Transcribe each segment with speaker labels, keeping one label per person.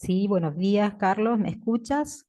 Speaker 1: Sí, buenos días, Carlos, ¿me escuchas?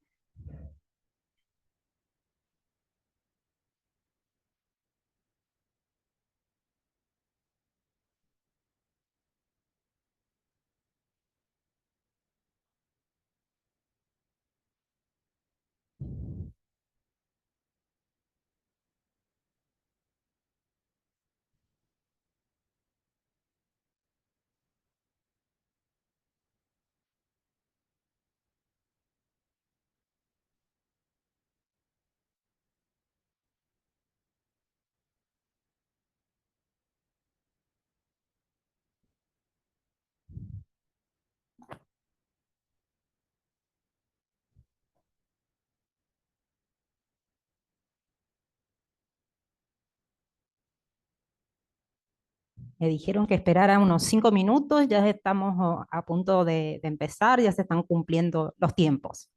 Speaker 1: Me dijeron que esperara unos 5 minutos, ya estamos a punto de empezar, ya se están cumpliendo los tiempos.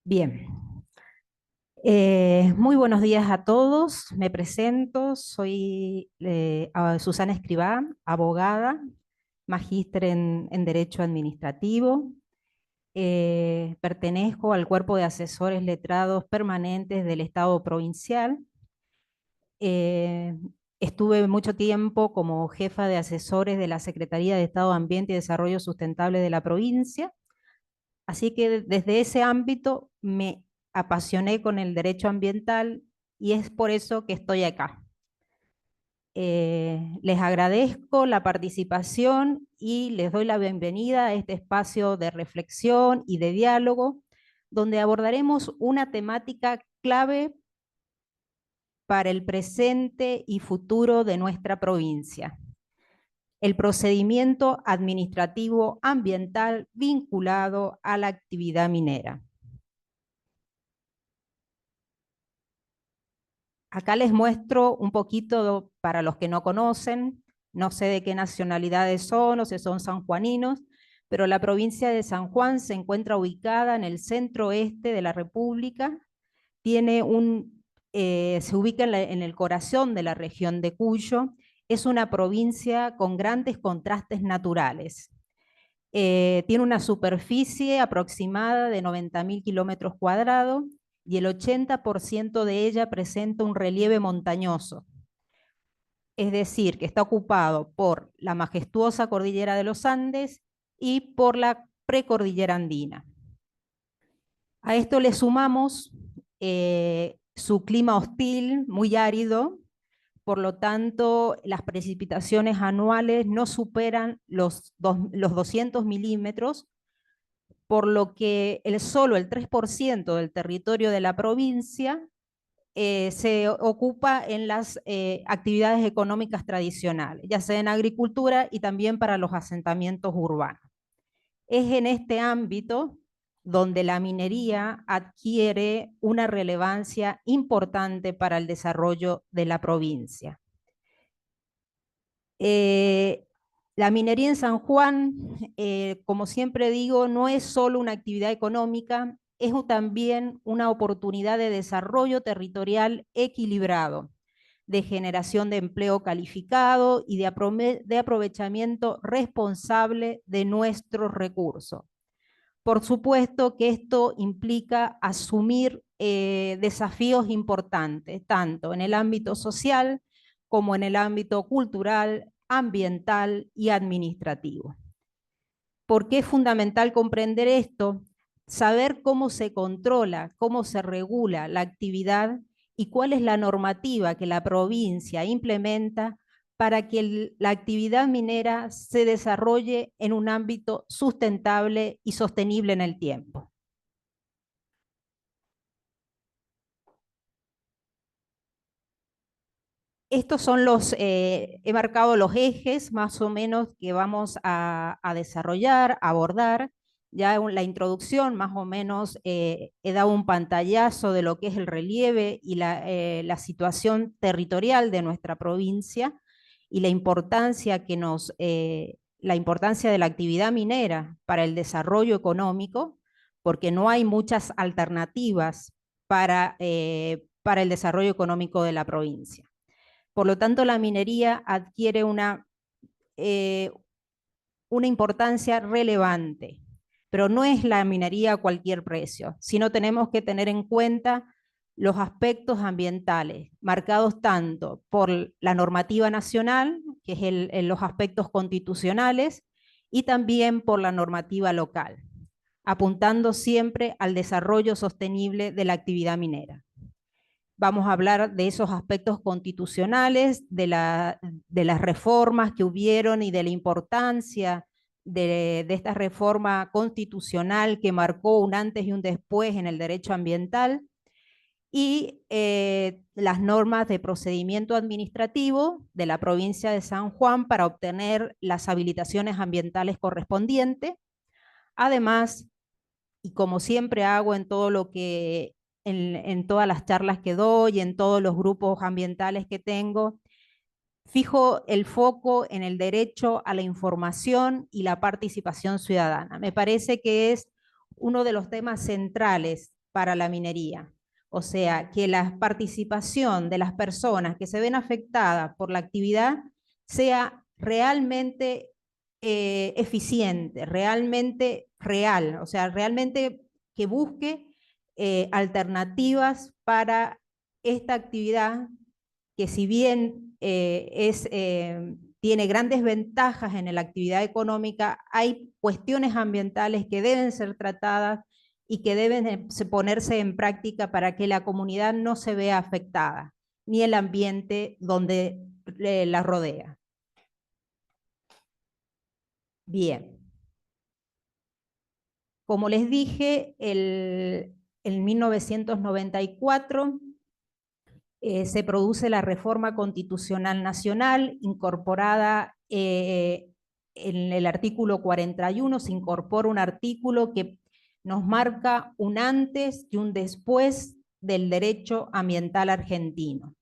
Speaker 1: Bien, muy buenos días a todos, me presento, soy Susana Escribá, abogada, magíster en Derecho Administrativo. Pertenezco al cuerpo de asesores letrados permanentes del Estado provincial. Eh, Estuve mucho tiempo como jefa de asesores de la Secretaría de Estado Ambiente y Desarrollo Sustentable de la provincia, así que desde ese ámbito me apasioné con el derecho ambiental y es por eso que estoy acá. Les agradezco la participación y les doy la bienvenida a este espacio de reflexión y de diálogo, donde abordaremos una temática clave para el presente y futuro de nuestra provincia: el procedimiento administrativo ambiental vinculado a la actividad minera. Acá les muestro un poquito para los que no conocen, no sé de qué nacionalidades son o si son sanjuaninos, pero la provincia de San Juan se encuentra ubicada en el centro oeste de la República, se ubica en el corazón de la región de Cuyo, es una provincia con grandes contrastes naturales. Tiene una superficie aproximada de 90.000 kilómetros cuadrados y el 80% de ella presenta un relieve montañoso, es decir, que está ocupado por la majestuosa cordillera de los Andes y por la precordillera andina. A esto le sumamos su clima hostil, muy árido, por lo tanto, las precipitaciones anuales no superan los 200 milímetros, por lo que solo el 3% del territorio de la provincia se ocupa en las actividades económicas tradicionales, ya sea en agricultura y también para los asentamientos urbanos. Es en este ámbito donde la minería adquiere una relevancia importante para el desarrollo de la provincia. Eh, la minería en San Juan, como siempre digo, no es solo una actividad económica, es también una oportunidad de desarrollo territorial equilibrado, de generación de empleo calificado y de aprovechamiento responsable de nuestros recursos. Por supuesto que esto implica asumir desafíos importantes, tanto en el ámbito social como en el ámbito cultural, ambiental y administrativo. ¿Por qué es fundamental comprender esto? Saber cómo se controla, cómo se regula la actividad y cuál es la normativa que la provincia implementa para que la actividad minera se desarrolle en un ámbito sustentable y sostenible en el tiempo. Estos son he marcado los ejes más o menos que vamos a desarrollar, a abordar. Ya en la introducción más o menos he dado un pantallazo de lo que es el relieve y la situación territorial de nuestra provincia y la importancia de la actividad minera para el desarrollo económico, porque no hay muchas alternativas para el desarrollo económico de la provincia. Por lo tanto, la minería adquiere una importancia relevante, pero no es la minería a cualquier precio, sino tenemos que tener en cuenta los aspectos ambientales, marcados tanto por la normativa nacional, que es los aspectos constitucionales, y también por la normativa local, apuntando siempre al desarrollo sostenible de la actividad minera. Vamos a hablar de esos aspectos constitucionales, de las reformas que hubieron y de la importancia de esta reforma constitucional que marcó un antes y un después en el derecho ambiental, y las normas de procedimiento administrativo de la provincia de San Juan para obtener las habilitaciones ambientales correspondientes. Además, y como siempre hago en todo lo que en todas las charlas que doy, en todos los grupos ambientales que tengo, fijo el foco en el derecho a la información y la participación ciudadana. Me parece que es uno de los temas centrales para la minería. O sea, que la participación de las personas que se ven afectadas por la actividad sea realmente eficiente, realmente real, o sea, realmente que busque alternativas para esta actividad que si bien tiene grandes ventajas en la actividad económica, hay cuestiones ambientales que deben ser tratadas y que deben ponerse en práctica para que la comunidad no se vea afectada, ni el ambiente donde la rodea. Bien. Como les dije, en 1994 se produce la Reforma Constitucional Nacional, incorporada en el artículo 41, se incorpora un artículo que nos marca un antes y un después del derecho ambiental argentino,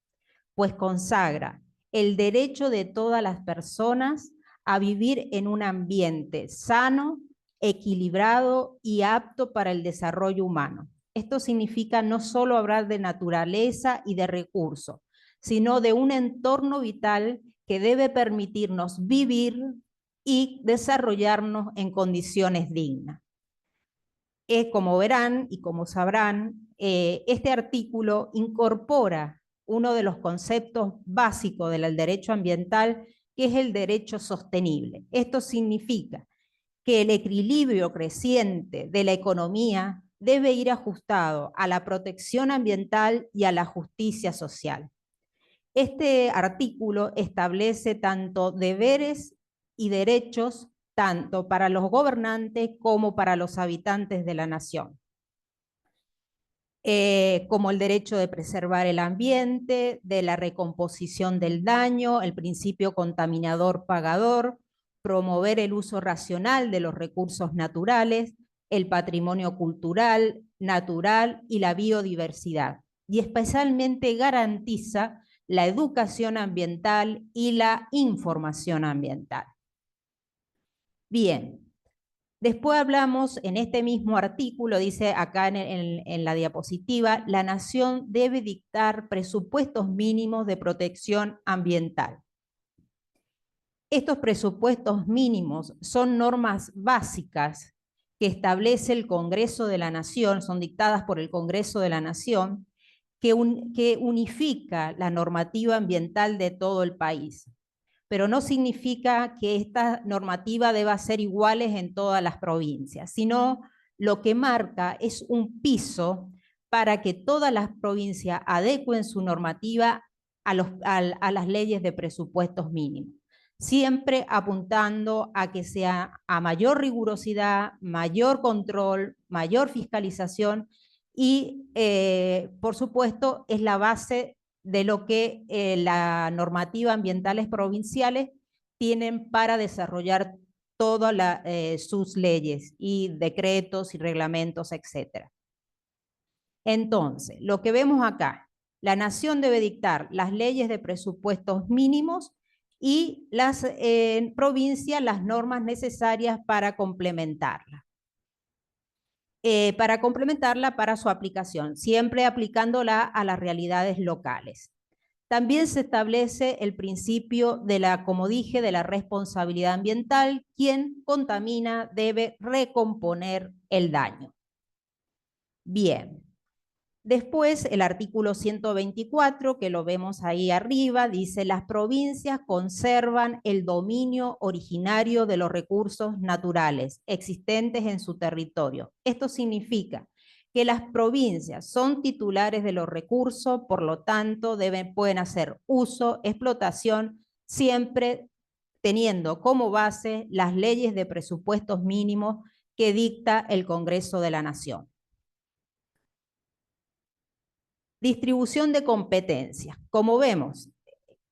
Speaker 1: pues consagra el derecho de todas las personas a vivir en un ambiente sano, equilibrado y apto para el desarrollo humano. Esto significa no solo hablar de naturaleza y de recursos, sino de un entorno vital que debe permitirnos vivir y desarrollarnos en condiciones dignas. Como verán y como sabrán, este artículo incorpora uno de los conceptos básicos del derecho ambiental, que es el derecho sostenible. Esto significa que el equilibrio creciente de la economía debe ir ajustado a la protección ambiental y a la justicia social. Este artículo establece tanto deberes y derechos tanto para los gobernantes como para los habitantes de la nación. Como el derecho de preservar el ambiente, de la recomposición del daño, el principio contaminador-pagador, promover el uso racional de los recursos naturales, el patrimonio cultural, natural y la biodiversidad. Y especialmente garantiza la educación ambiental y la información ambiental. Bien, después hablamos en este mismo artículo, dice acá en la diapositiva, la nación debe dictar presupuestos mínimos de protección ambiental. Estos presupuestos mínimos son normas básicas que establece el Congreso de la Nación, son dictadas por el Congreso de la Nación, que unifica la normativa ambiental de todo el país. Pero no significa que esta normativa deba ser iguales en todas las provincias, sino lo que marca es un piso para que todas las provincias adecuen su normativa a las leyes de presupuestos mínimos, siempre apuntando a que sea a mayor rigurosidad, mayor control, mayor fiscalización y, por supuesto, es la base de lo que la normativa ambientales provinciales tienen para desarrollar todas sus leyes y decretos y reglamentos, etc. Entonces, lo que vemos acá, la nación debe dictar las leyes de presupuestos mínimos y las provincias las normas necesarias para complementarlas. para complementarla para su aplicación, siempre aplicándola a las realidades locales. También se establece el principio de la, como dije, de la responsabilidad ambiental. Quien contamina debe recomponer el daño. Bien. Después, el artículo 124, que lo vemos ahí arriba, dice: las provincias conservan el dominio originario de los recursos naturales existentes en su territorio. Esto significa que las provincias son titulares de los recursos, por lo tanto, pueden hacer uso, explotación, siempre teniendo como base las leyes de presupuestos mínimos que dicta el Congreso de la Nación. Distribución de competencias. Como vemos,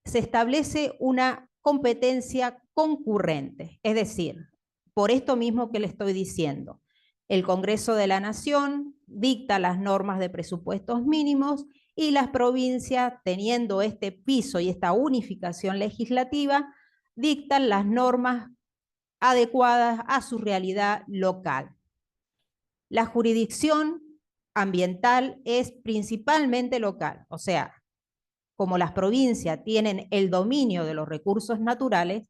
Speaker 1: se establece una competencia concurrente, es decir, por esto mismo que le estoy diciendo, el Congreso de la Nación dicta las normas de presupuestos mínimos y las provincias, teniendo este piso y esta unificación legislativa, dictan las normas adecuadas a su realidad local. La jurisdicción ambiental es principalmente local, o sea, como las provincias tienen el dominio de los recursos naturales,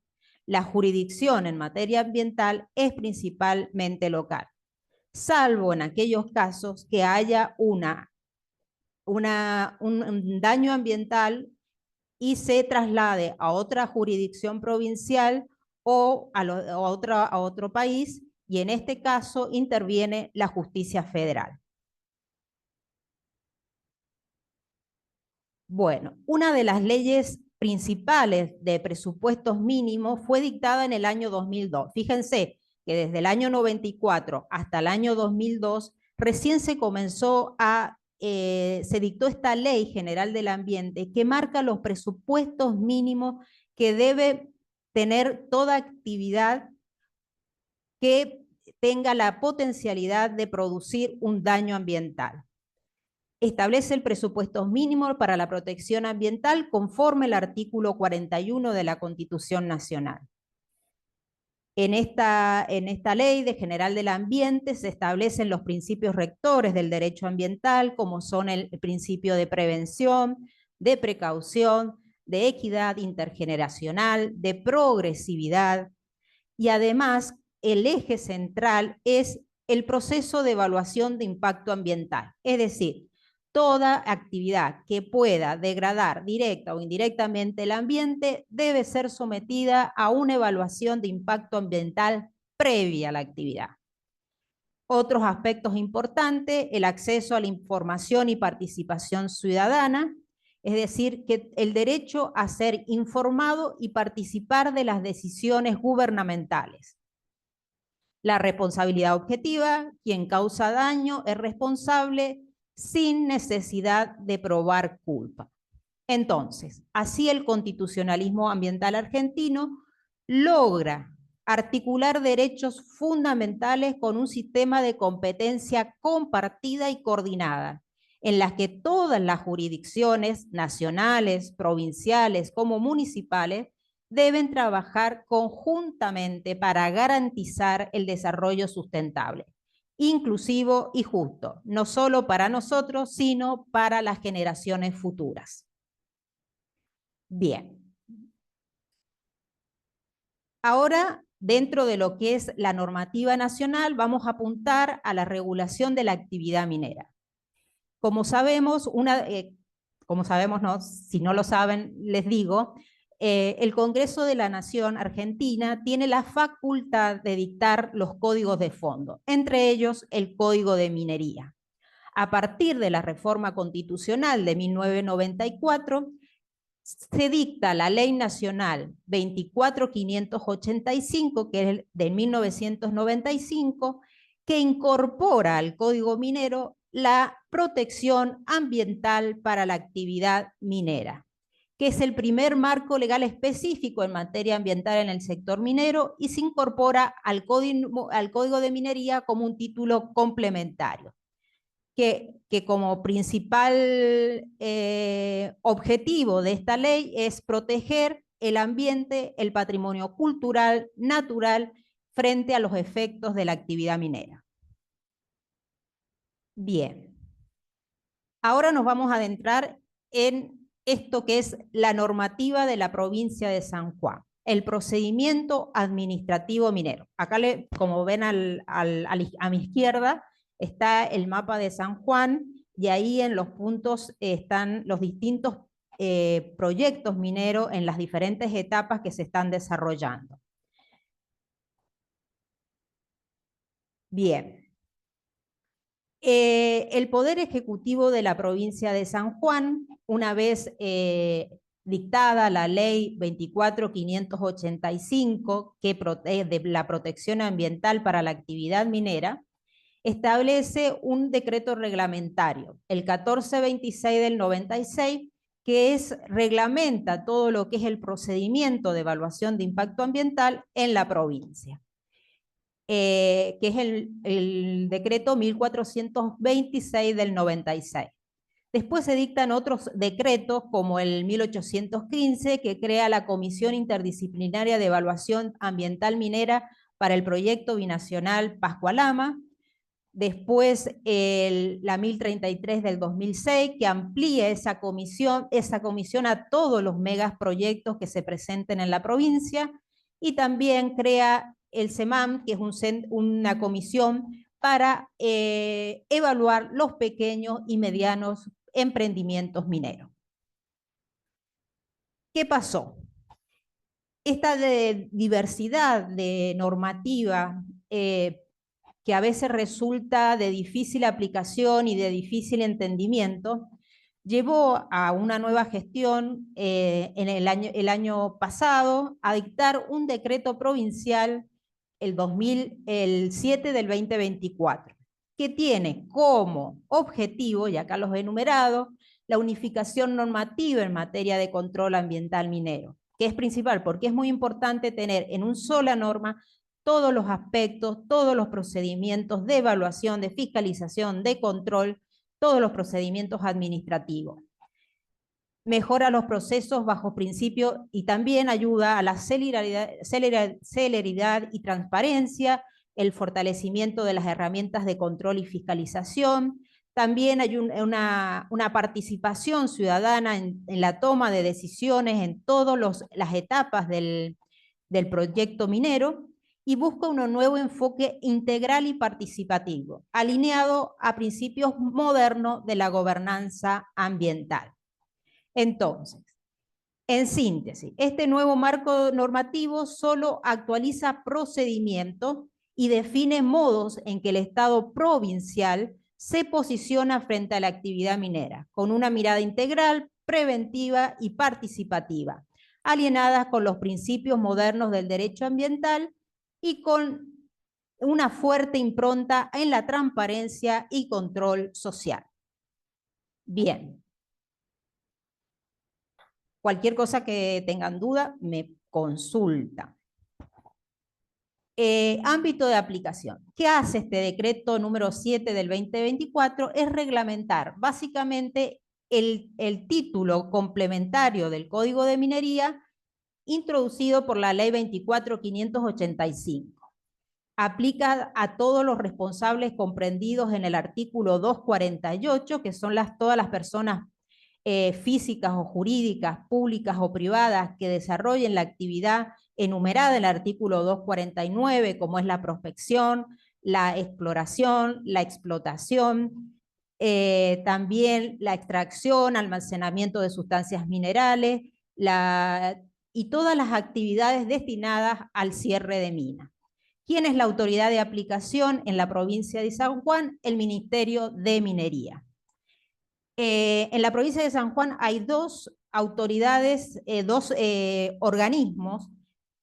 Speaker 1: la jurisdicción en materia ambiental es principalmente local, salvo en aquellos casos que haya un daño ambiental y se traslade a otra jurisdicción provincial o a otro país, y en este caso interviene la justicia federal. Bueno, una de las leyes principales de presupuestos mínimos fue dictada en el año 2002. Fíjense que desde el año 94 hasta el año 2002 recién se comenzó se dictó esta Ley General del Ambiente que marca los presupuestos mínimos que debe tener toda actividad que tenga la potencialidad de producir un daño ambiental. Establece el presupuesto mínimo para la protección ambiental conforme al artículo 41 de la Constitución Nacional. En esta Ley General del Ambiente se establecen los principios rectores del derecho ambiental, como son el principio de prevención, de precaución, de equidad intergeneracional, de progresividad, y además el eje central es el proceso de evaluación de impacto ambiental, es decir, toda actividad que pueda degradar directa o indirectamente el ambiente debe ser sometida a una evaluación de impacto ambiental previa a la actividad. Otros aspectos importantes: el acceso a la información y participación ciudadana, es decir, que el derecho a ser informado y participar de las decisiones gubernamentales. La responsabilidad objetiva: quien causa daño es responsable sin necesidad de probar culpa. Entonces, así el constitucionalismo ambiental argentino logra articular derechos fundamentales con un sistema de competencia compartida y coordinada, en las que todas las jurisdicciones nacionales, provinciales como municipales deben trabajar conjuntamente para garantizar el desarrollo sustentable, inclusivo y justo, no solo para nosotros, sino para las generaciones futuras. Bien. Ahora, dentro de lo que es la normativa nacional, vamos a apuntar a la regulación de la actividad minera. Como sabemos, no, si no lo saben, les digo, el Congreso de la Nación Argentina tiene la facultad de dictar los códigos de fondo, entre ellos el Código de Minería. A partir de la reforma constitucional de 1994, se dicta la Ley Nacional 24.585, que es de 1995, que incorpora al Código Minero la protección ambiental para la actividad minera, que es el primer marco legal específico en materia ambiental en el sector minero y se incorpora al Código de Minería como un título complementario. Que como principal objetivo de esta ley es proteger el ambiente, el patrimonio cultural, natural, frente a los efectos de la actividad minera. Bien. Ahora nos vamos a adentrar en esto que es la normativa de la provincia de San Juan, el procedimiento administrativo minero. Acá, como ven a mi izquierda, está el mapa de San Juan y ahí en los puntos están los distintos proyectos mineros en las diferentes etapas que se están desarrollando. Bien. El Poder Ejecutivo de la provincia de San Juan, una vez dictada la ley 24.585, que de la protección ambiental para la actividad minera, establece un decreto reglamentario, el 1426 del 96, que reglamenta todo lo que es el procedimiento de evaluación de impacto ambiental en la provincia. Que es el decreto 1426 del 96. Después se dictan otros decretos, como el 1815, que crea la Comisión Interdisciplinaria de Evaluación Ambiental Minera para el proyecto binacional Pascualama. Después la 1033 del 2006, que amplía esa comisión a todos los megaproyectos que se presenten en la provincia, y también crea el CEMAM, que es una comisión para evaluar los pequeños y medianos emprendimientos mineros. ¿Qué pasó? Esta diversidad de normativa que a veces resulta de difícil aplicación y de difícil entendimiento, llevó a una nueva gestión en el año pasado a dictar un decreto provincial el 7 del 2024, que tiene como objetivo, y acá los he enumerado, la unificación normativa en materia de control ambiental minero, que es principal porque es muy importante tener en una sola norma todos los aspectos, todos los procedimientos de evaluación, de fiscalización, de control, todos los procedimientos administrativos. Mejora los procesos bajo principio y también ayuda a la celeridad y transparencia, el fortalecimiento de las herramientas de control y fiscalización. También hay una participación ciudadana en la toma de decisiones en todas las etapas del proyecto minero, y busca un nuevo enfoque integral y participativo, alineado a principios modernos de la gobernanza ambiental. Entonces, en síntesis, este nuevo marco normativo solo actualiza procedimientos y define modos en que el Estado provincial se posiciona frente a la actividad minera, con una mirada integral, preventiva y participativa, alienadas con los principios modernos del derecho ambiental y con una fuerte impronta en la transparencia y control social. Bien. Cualquier cosa que tengan duda, me consulta. Ámbito de aplicación. ¿Qué hace este decreto número 7 del 2024? Es reglamentar básicamente el título complementario del Código de Minería introducido por la Ley 24.585. Aplica a todos los responsables comprendidos en el artículo 248, que son todas las personas físicas o jurídicas, públicas o privadas, que desarrollen la actividad enumerada en el artículo 249, como es la prospección, la exploración, la explotación, también la extracción, almacenamiento de sustancias minerales, y todas las actividades destinadas al cierre de minas. ¿Quién es la autoridad de aplicación en la provincia de San Juan? El Ministerio de Minería. En la provincia de San Juan hay dos autoridades, dos organismos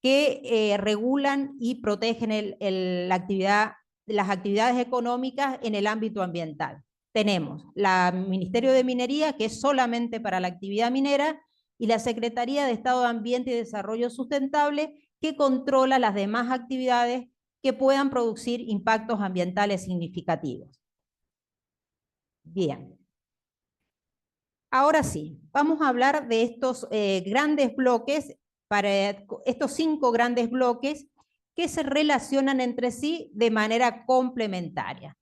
Speaker 1: que regulan y protegen las actividades económicas en el ámbito ambiental. Tenemos el Ministerio de Minería, que es solamente para la actividad minera, y la Secretaría de Estado de Ambiente y Desarrollo Sustentable, que controla las demás actividades que puedan producir impactos ambientales significativos. Bien. Ahora sí, vamos a hablar de estos grandes bloques, estos 5 grandes bloques que se relacionan entre sí de manera complementaria.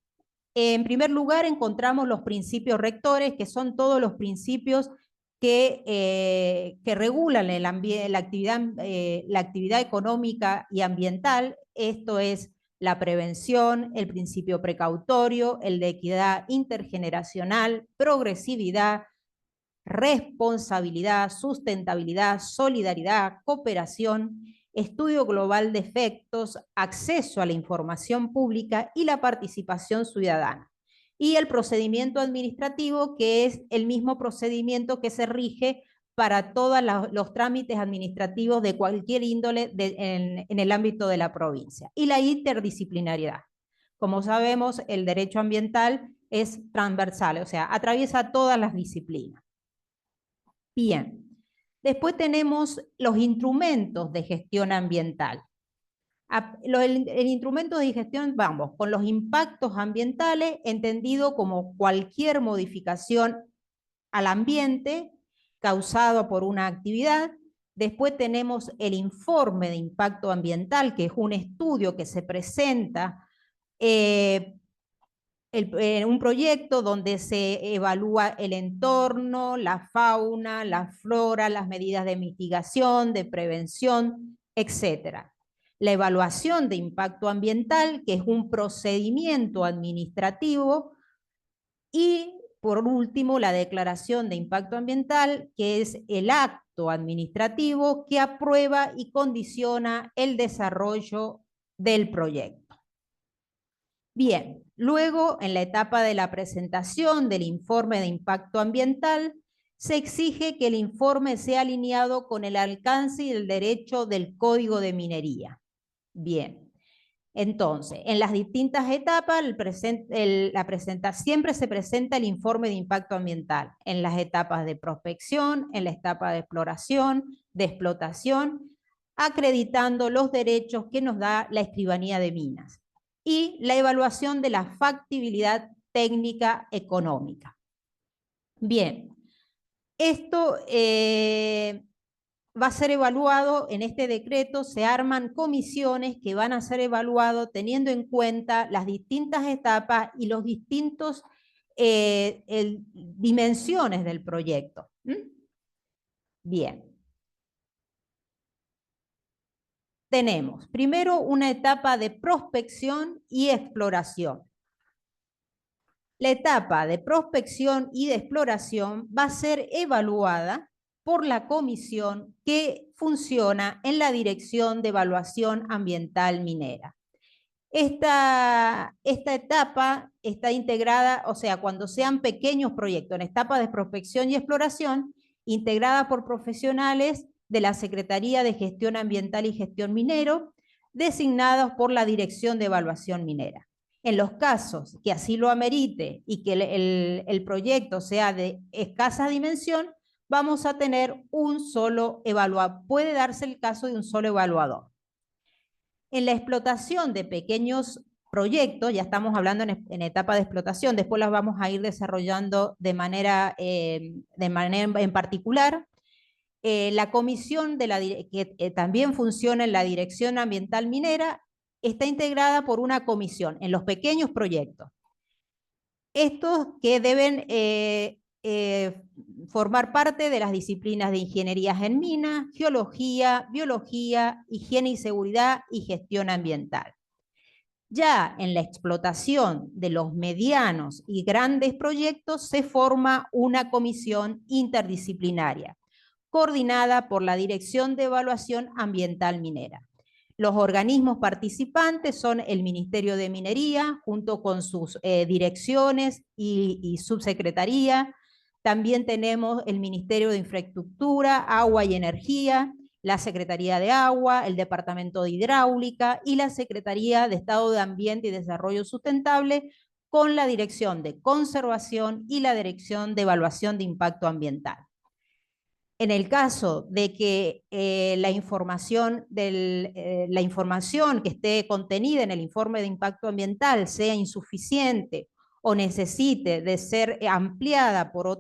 Speaker 1: En primer lugar, encontramos los principios rectores, que son todos los principios que regulan la actividad económica y ambiental. Esto es la prevención, el principio precautorio, el de equidad intergeneracional, progresividad, responsabilidad, sustentabilidad, solidaridad, cooperación, estudio global de efectos, acceso a la información pública y la participación ciudadana. Y el procedimiento administrativo, que es el mismo procedimiento que se rige para todos los trámites administrativos de cualquier índole en el ámbito de la provincia. Y la interdisciplinariedad. Como sabemos, el derecho ambiental es transversal, o sea, atraviesa todas las disciplinas. Bien, después tenemos los instrumentos de gestión ambiental. El instrumento de gestión, vamos, con los impactos ambientales, entendido como cualquier modificación al ambiente causado por una actividad. Después tenemos el informe de impacto ambiental, que es un estudio que se presenta un proyecto donde se evalúa el entorno, la fauna, la flora, las medidas de mitigación, de prevención, etc. La evaluación de impacto ambiental, que es un procedimiento administrativo, y por último, la declaración de impacto ambiental, que es el acto administrativo que aprueba y condiciona el desarrollo del proyecto. Bien, luego en la etapa de la presentación del informe de impacto ambiental, se exige que el informe sea alineado con el alcance y el derecho del Código de Minería. Bien, entonces, en las distintas etapas, siempre se presenta el informe de impacto ambiental, en las etapas de prospección, en la etapa de exploración, de explotación, acreditando los derechos que nos da la Escribanía de Minas, y la evaluación de la factibilidad técnica económica. Bien, esto va a ser evaluado en este decreto, se arman comisiones que van a ser evaluados teniendo en cuenta las distintas etapas y los distintos dimensiones del proyecto. Bien. Tenemos primero una etapa de prospección y exploración. La etapa de prospección y de exploración va a ser evaluada por la comisión que funciona en la Dirección de Evaluación Ambiental Minera. Esta etapa está integrada, o sea, cuando sean pequeños proyectos, en etapa de prospección y exploración, integrada por profesionales de la Secretaría de Gestión Ambiental y Gestión Minero, designados por la Dirección de Evaluación Minera. En los casos que así lo amerite y que el proyecto sea de escasa dimensión, vamos a tener un solo evaluador. Puede darse el caso de un solo evaluador. En la explotación de pequeños proyectos, ya estamos hablando en etapa de explotación, después las vamos a ir desarrollando de manera en particular. La comisión que también funciona en la Dirección Ambiental Minera está integrada por una comisión en los pequeños proyectos. Estos que deben formar parte de las disciplinas de ingenierías en minas, geología, biología, higiene y seguridad y gestión ambiental. Ya en la explotación de los medianos y grandes proyectos se forma una comisión interdisciplinaria, coordinada por la Dirección de Evaluación Ambiental Minera. Los organismos participantes son el Ministerio de Minería, junto con sus direcciones y subsecretaría. También tenemos el Ministerio de Infraestructura, Agua y Energía, la Secretaría de Agua, el Departamento de Hidráulica y la Secretaría de Estado de Ambiente y Desarrollo Sustentable, con la Dirección de Conservación y la Dirección de Evaluación de Impacto Ambiental. En el caso de que la información que esté contenida en el informe de impacto ambiental sea insuficiente o necesite de ser ampliada por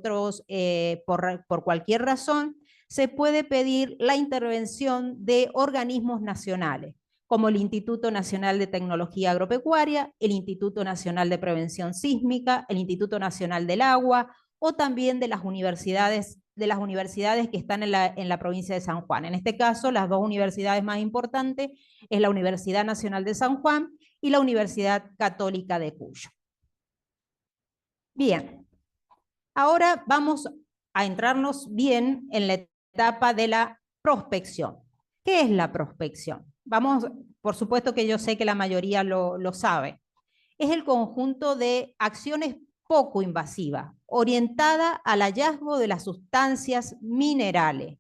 Speaker 1: cualquier razón, se puede pedir la intervención de organismos nacionales, como el Instituto Nacional de Tecnología Agropecuaria, el Instituto Nacional de Prevención Sísmica, el Instituto Nacional del Agua, o también de las universidades que están en la provincia de San Juan. En este caso, las dos universidades más importantes es la Universidad Nacional de San Juan y la Universidad Católica de Cuyo. Bien, ahora vamos a entrarnos bien en la etapa de la prospección. ¿Qué es la prospección? Por supuesto que yo sé que la mayoría lo sabe. Es el conjunto de acciones poco invasivas, orientada al hallazgo de las sustancias minerales.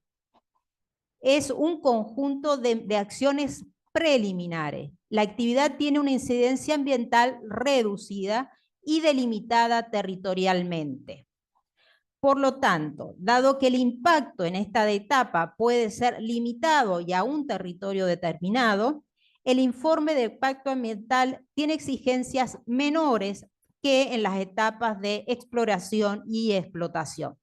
Speaker 1: Es un conjunto de acciones preliminares. La actividad tiene una incidencia ambiental reducida y delimitada territorialmente. Por lo tanto, dado que el impacto en esta etapa puede ser limitado y a un territorio determinado, el informe de impacto ambiental tiene exigencias menores que en las etapas de exploración y explotación.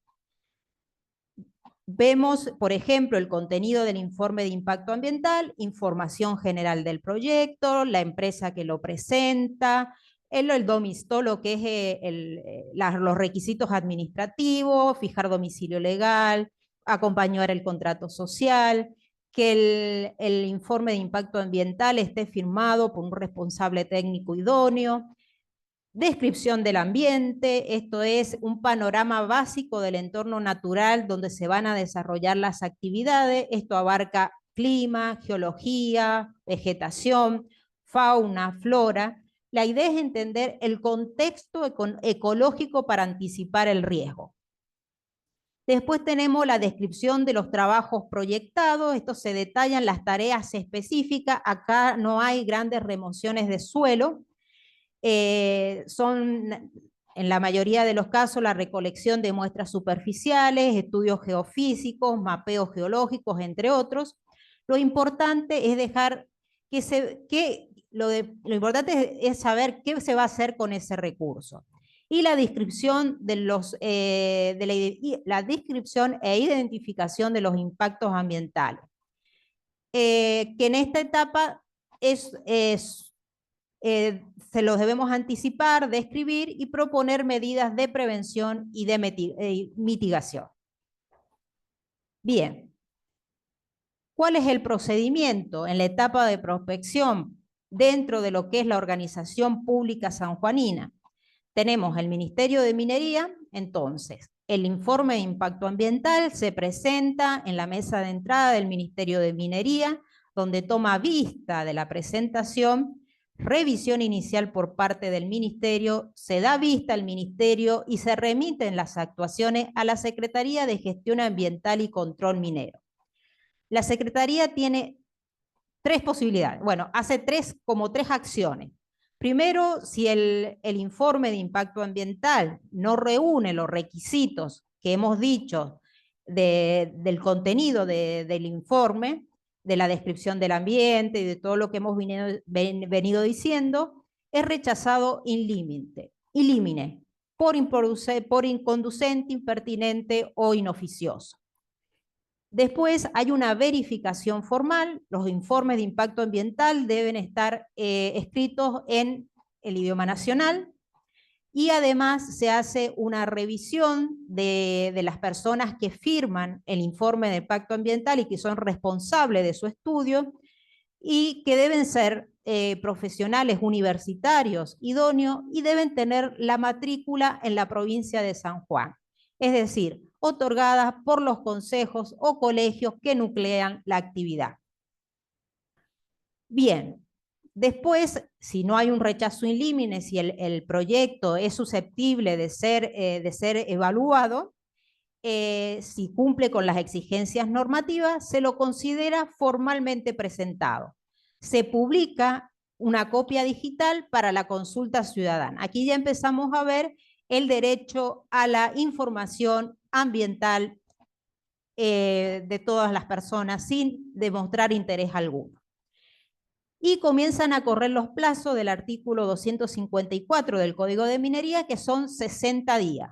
Speaker 1: Vemos, por ejemplo, el contenido del informe de impacto ambiental, información general del proyecto, la empresa que lo presenta, el domisto, lo que es los requisitos administrativos, fijar domicilio legal, acompañar el contrato social, que el informe de impacto ambiental esté firmado por un responsable técnico idóneo, descripción del ambiente, esto es un panorama básico del entorno natural donde se van a desarrollar las actividades. Esto abarca clima, geología, vegetación, fauna, flora. La idea es entender el contexto ecológico para anticipar el riesgo. Después tenemos la descripción de los trabajos proyectados. Esto se detallan las tareas específicas. Acá no hay grandes remociones de suelo. Son en la mayoría de los casos la recolección de muestras superficiales, estudios geofísicos, mapeos geológicos, entre otros. Lo importante es dejar lo importante es saber qué se va a hacer con ese recurso. Y la descripción la descripción e identificación de los impactos ambientales. Que en esta etapa se los debemos anticipar, describir y proponer medidas de prevención y de mitigación. Bien. ¿Cuál es el procedimiento en la etapa de prospección dentro de lo que es la organización pública sanjuanina? Tenemos el Ministerio de Minería, entonces, el informe de impacto ambiental se presenta en la mesa de entrada del Ministerio de Minería, donde toma vista de la presentación, revisión inicial por parte del Ministerio, se da vista al Ministerio y se remiten las actuaciones a la Secretaría de Gestión Ambiental y Control Minero. La Secretaría tiene tres posibilidades. Bueno, hace como tres acciones. Primero, si el informe de impacto ambiental no reúne los requisitos que hemos dicho del contenido del informe, de la descripción del ambiente y de todo lo que hemos venido diciendo, es rechazado in limine, por inconducente, impertinente o inoficioso. Después hay una verificación formal. Los informes de impacto ambiental deben estar escritos en el idioma nacional y además se hace una revisión de las personas que firman el informe de impacto ambiental y que son responsables de su estudio y que deben ser profesionales universitarios idóneos y deben tener la matrícula en la provincia de San Juan. Es decir, otorgadas por los consejos o colegios que nuclean la actividad. Bien, después, si no hay un rechazo in limine, si el proyecto es susceptible de ser evaluado, si cumple con las exigencias normativas, se lo considera formalmente presentado. Se publica una copia digital para la consulta ciudadana. Aquí ya empezamos a ver el derecho a la información ambiental de todas las personas sin demostrar interés alguno. Y comienzan a correr los plazos del artículo 254 del Código de Minería, que son 60 días.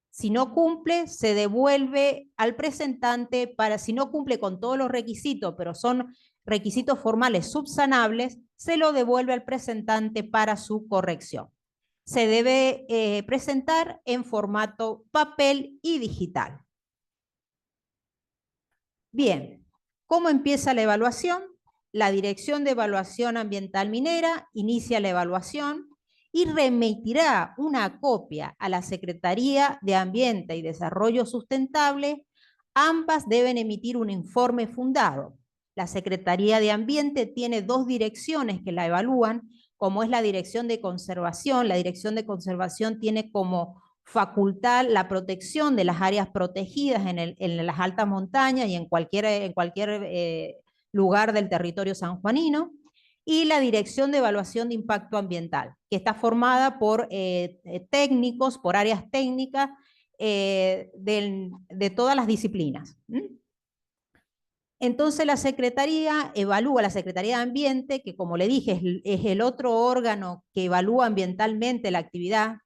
Speaker 1: Si no cumple, se devuelve al presentante si no cumple con todos los requisitos, pero son requisitos formales subsanables, se lo devuelve al presentante para su corrección. Se debe presentar en formato papel y digital. Bien, ¿cómo empieza la evaluación? La Dirección de Evaluación Ambiental Minera inicia la evaluación y remitirá una copia a la Secretaría de Ambiente y Desarrollo Sustentable. Ambas deben emitir un informe fundado. La Secretaría de Ambiente tiene dos direcciones que la evalúan, como es la Dirección de Conservación. La Dirección de Conservación tiene como facultad la protección de las áreas protegidas en las altas montañas y en cualquier lugar del territorio sanjuanino, y la Dirección de Evaluación de Impacto Ambiental, que está formada por técnicos, por áreas técnicas de todas las disciplinas. Entonces la Secretaría evalúa, la Secretaría de Ambiente, que como le dije es el otro órgano que evalúa ambientalmente la actividad,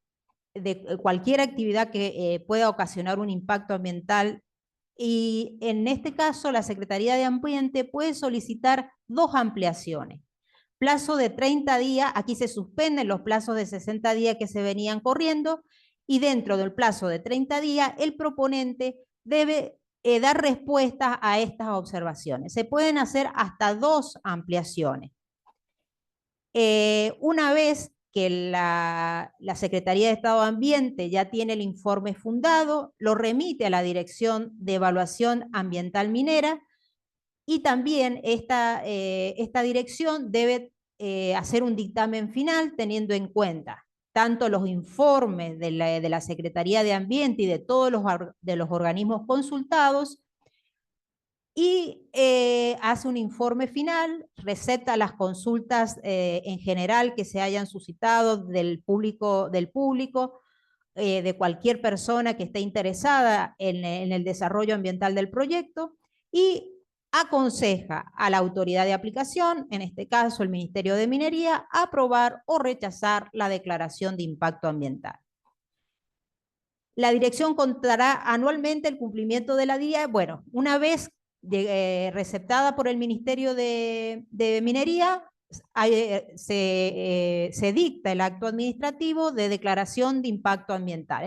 Speaker 1: de cualquier actividad que pueda ocasionar un impacto ambiental. Y en este caso, la Secretaría de Ambiente puede solicitar dos ampliaciones. Plazo de 30 días, aquí se suspenden los plazos de 60 días que se venían corriendo, y dentro del plazo de 30 días, el proponente debe dar respuestas a estas observaciones. Se pueden hacer hasta dos ampliaciones. Una vez que la Secretaría de Estado de Ambiente ya tiene el informe fundado, lo remite a la Dirección de Evaluación Ambiental Minera, y también esta dirección debe hacer un dictamen final teniendo en cuenta tanto los informes de la Secretaría de Ambiente y de todos los organismos consultados, y hace un informe final, receta las consultas en general que se hayan suscitado del público, de cualquier persona que esté interesada en el desarrollo ambiental del proyecto, y aconseja a la autoridad de aplicación, en este caso el Ministerio de Minería, aprobar o rechazar la declaración de impacto ambiental. La dirección contará anualmente el cumplimiento de la DIA. Bueno, una vez receptada por el Ministerio de Minería, se dicta el acto administrativo de declaración de impacto ambiental.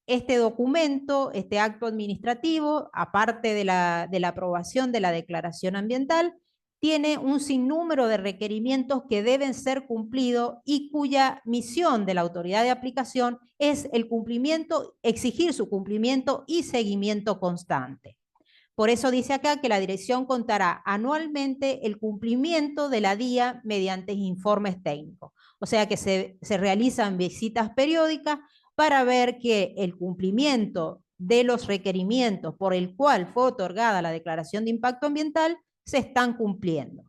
Speaker 1: Este documento, este acto administrativo, aparte de la aprobación de la declaración ambiental, tiene un sinnúmero de requerimientos que deben ser cumplidos y cuya misión de la autoridad de aplicación es el cumplimiento, exigir su cumplimiento y seguimiento constante. Por eso dice acá que la dirección contará anualmente el cumplimiento de la DIA mediante informes técnicos. O sea que se realizan visitas periódicas para ver que el cumplimiento de los requerimientos por el cual fue otorgada la declaración de impacto ambiental se están cumpliendo.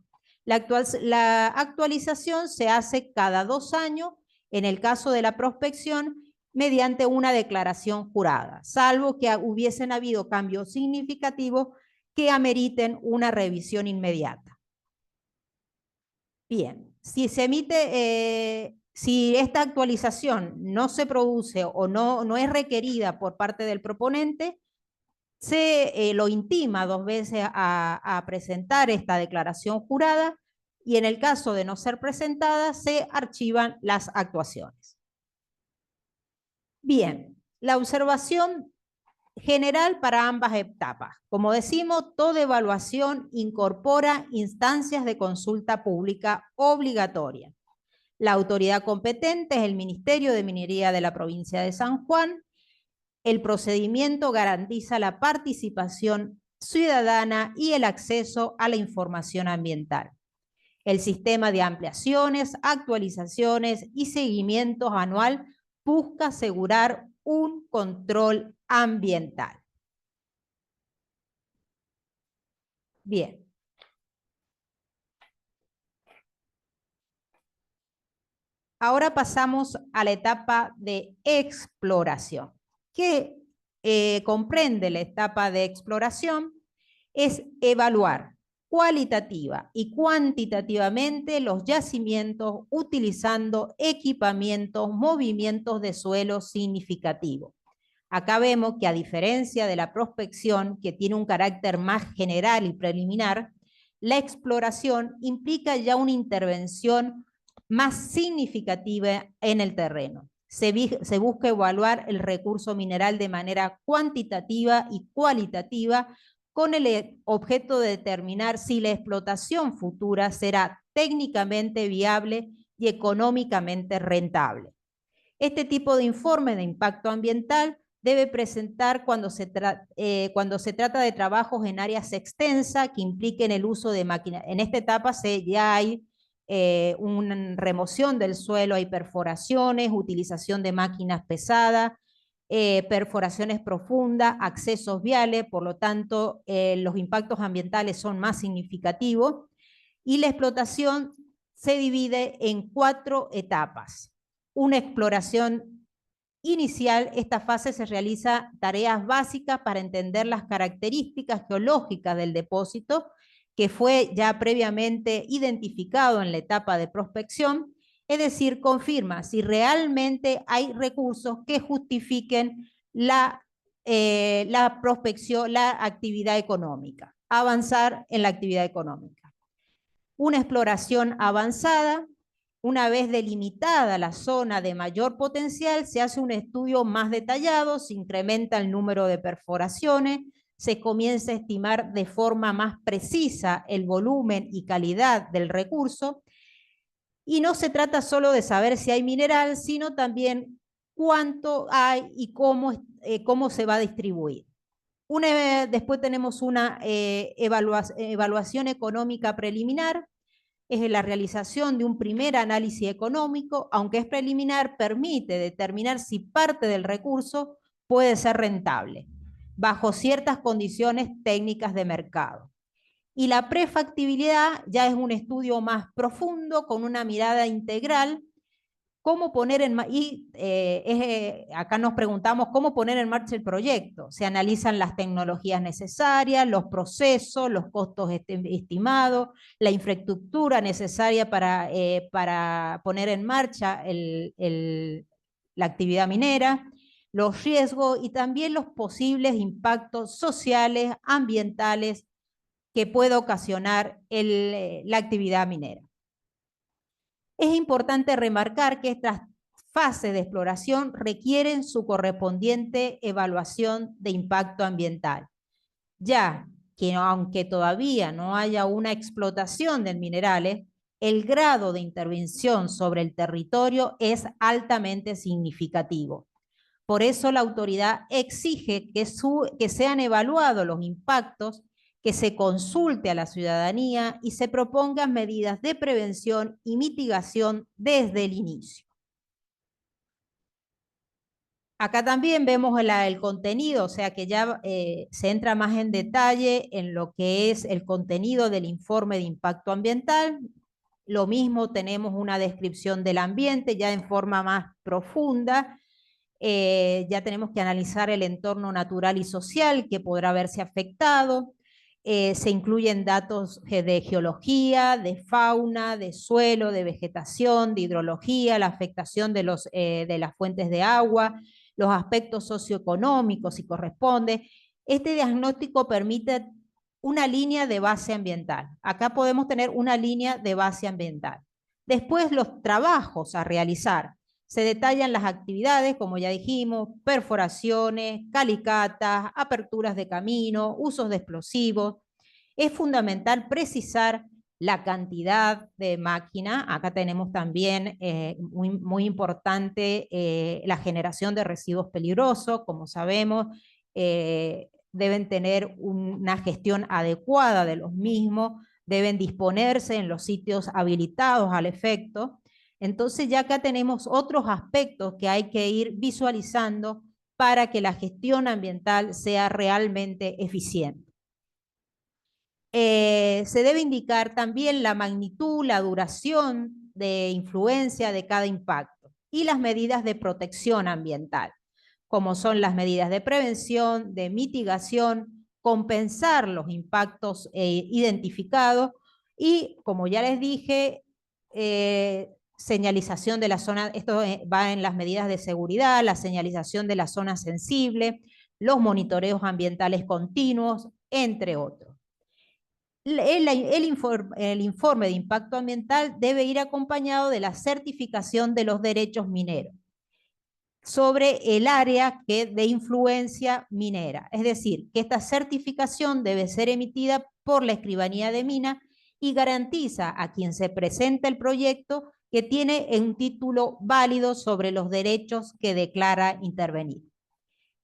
Speaker 1: La actualización se hace cada 2 años, en el caso de la prospección, mediante una declaración jurada, salvo que hubiesen habido cambios significativos que ameriten una revisión inmediata. Bien, si se emite, si esta actualización no se produce o no es requerida por parte del proponente, se lo intima 2 veces a presentar esta declaración jurada, y en el caso de no ser presentada, se archivan las actuaciones. Bien, la observación general para ambas etapas. Como decimos, toda evaluación incorpora instancias de consulta pública obligatoria. La autoridad competente es el Ministerio de Minería de la provincia de San Juan. El procedimiento garantiza la participación ciudadana y el acceso a la información ambiental. El sistema de ampliaciones, actualizaciones y seguimientos anual busca asegurar un control ambiental. Bien. Ahora pasamos a la etapa de exploración. ¿Qué comprende la etapa de exploración? Es evaluar cualitativa y cuantitativamente los yacimientos utilizando equipamientos, movimientos de suelo significativos. Acá vemos que, a diferencia de la prospección, que tiene un carácter más general y preliminar, la exploración implica ya una intervención más significativa en el terreno. Se busca evaluar el recurso mineral de manera cuantitativa y cualitativa con el objeto de determinar si la explotación futura será técnicamente viable y económicamente rentable. Este tipo de informe de impacto ambiental debe presentar cuando se trata de trabajos en áreas extensas que impliquen el uso de máquinas. En esta etapa ya hay una remoción del suelo, hay perforaciones, utilización de máquinas pesadas, perforaciones profundas, accesos viales, por lo tanto, los impactos ambientales son más significativos y la explotación se divide en 4 etapas. Una exploración inicial, esta fase se realiza tareas básicas para entender las características geológicas del depósito, que fue ya previamente identificado en la etapa de prospección, es decir, confirma si realmente hay recursos que justifiquen la prospección, la actividad económica, avanzar en la actividad económica. Una exploración avanzada, una vez delimitada la zona de mayor potencial, se hace un estudio más detallado, se incrementa el número de perforaciones, se comienza a estimar de forma más precisa el volumen y calidad del recurso, y no se trata solo de saber si hay mineral, sino también cuánto hay y cómo se va a distribuir. Después tenemos una evaluación económica preliminar, es la realización de un primer análisis económico, aunque es preliminar, permite determinar si parte del recurso puede ser rentable, bajo ciertas condiciones técnicas de mercado. Y la prefactibilidad ya es un estudio más profundo, con una mirada integral, cómo poner acá nos preguntamos cómo poner en marcha el proyecto. Se analizan las tecnologías necesarias, los procesos, los costos estimados, la infraestructura necesaria para poner en marcha la actividad minera, los riesgos y también los posibles impactos sociales, ambientales que pueda ocasionar la actividad minera. Es importante remarcar que estas fases de exploración requieren su correspondiente evaluación de impacto ambiental, ya que aunque todavía no haya una explotación de minerales, el grado de intervención sobre el territorio es altamente significativo. Por eso la autoridad exige que sean evaluados los impactos, que se consulte a la ciudadanía y se propongan medidas de prevención y mitigación desde el inicio. Acá también vemos el contenido, o sea que ya se entra más en detalle en lo que es el contenido del informe de impacto ambiental. Lo mismo tenemos una descripción del ambiente ya en forma más profunda. Ya tenemos que analizar el entorno natural y social que podrá verse afectado. Se incluyen datos de geología, de fauna, de suelo, de vegetación, de hidrología, la afectación de las fuentes de agua, los aspectos socioeconómicos si corresponde. Este diagnóstico permite una línea de base ambiental. Acá podemos tener una línea de base ambiental. Después los trabajos a realizar. Se detallan las actividades, como ya dijimos, perforaciones, calicatas, aperturas de camino, usos de explosivos. Es fundamental precisar la cantidad de máquina. Acá tenemos también muy importante la generación de residuos peligrosos. Como sabemos, deben tener una gestión adecuada de los mismos, deben disponerse en los sitios habilitados al efecto. Entonces ya acá tenemos otros aspectos que hay que ir visualizando para que la gestión ambiental sea realmente eficiente. Se debe indicar también la magnitud, la duración de influencia de cada impacto y las medidas de protección ambiental, como son las medidas de prevención, de mitigación, compensar los impactos identificados y, como ya les dije, señalización de la zona, esto va en las medidas de seguridad, la señalización de la zona sensible, los monitoreos ambientales continuos, entre otros. El informe de impacto ambiental debe ir acompañado de la certificación de los derechos mineros sobre el área de influencia minera. Es decir, que esta certificación debe ser emitida por la Escribanía de Minas y garantiza a quien se presenta el proyecto que tiene un título válido sobre los derechos que declara intervenir.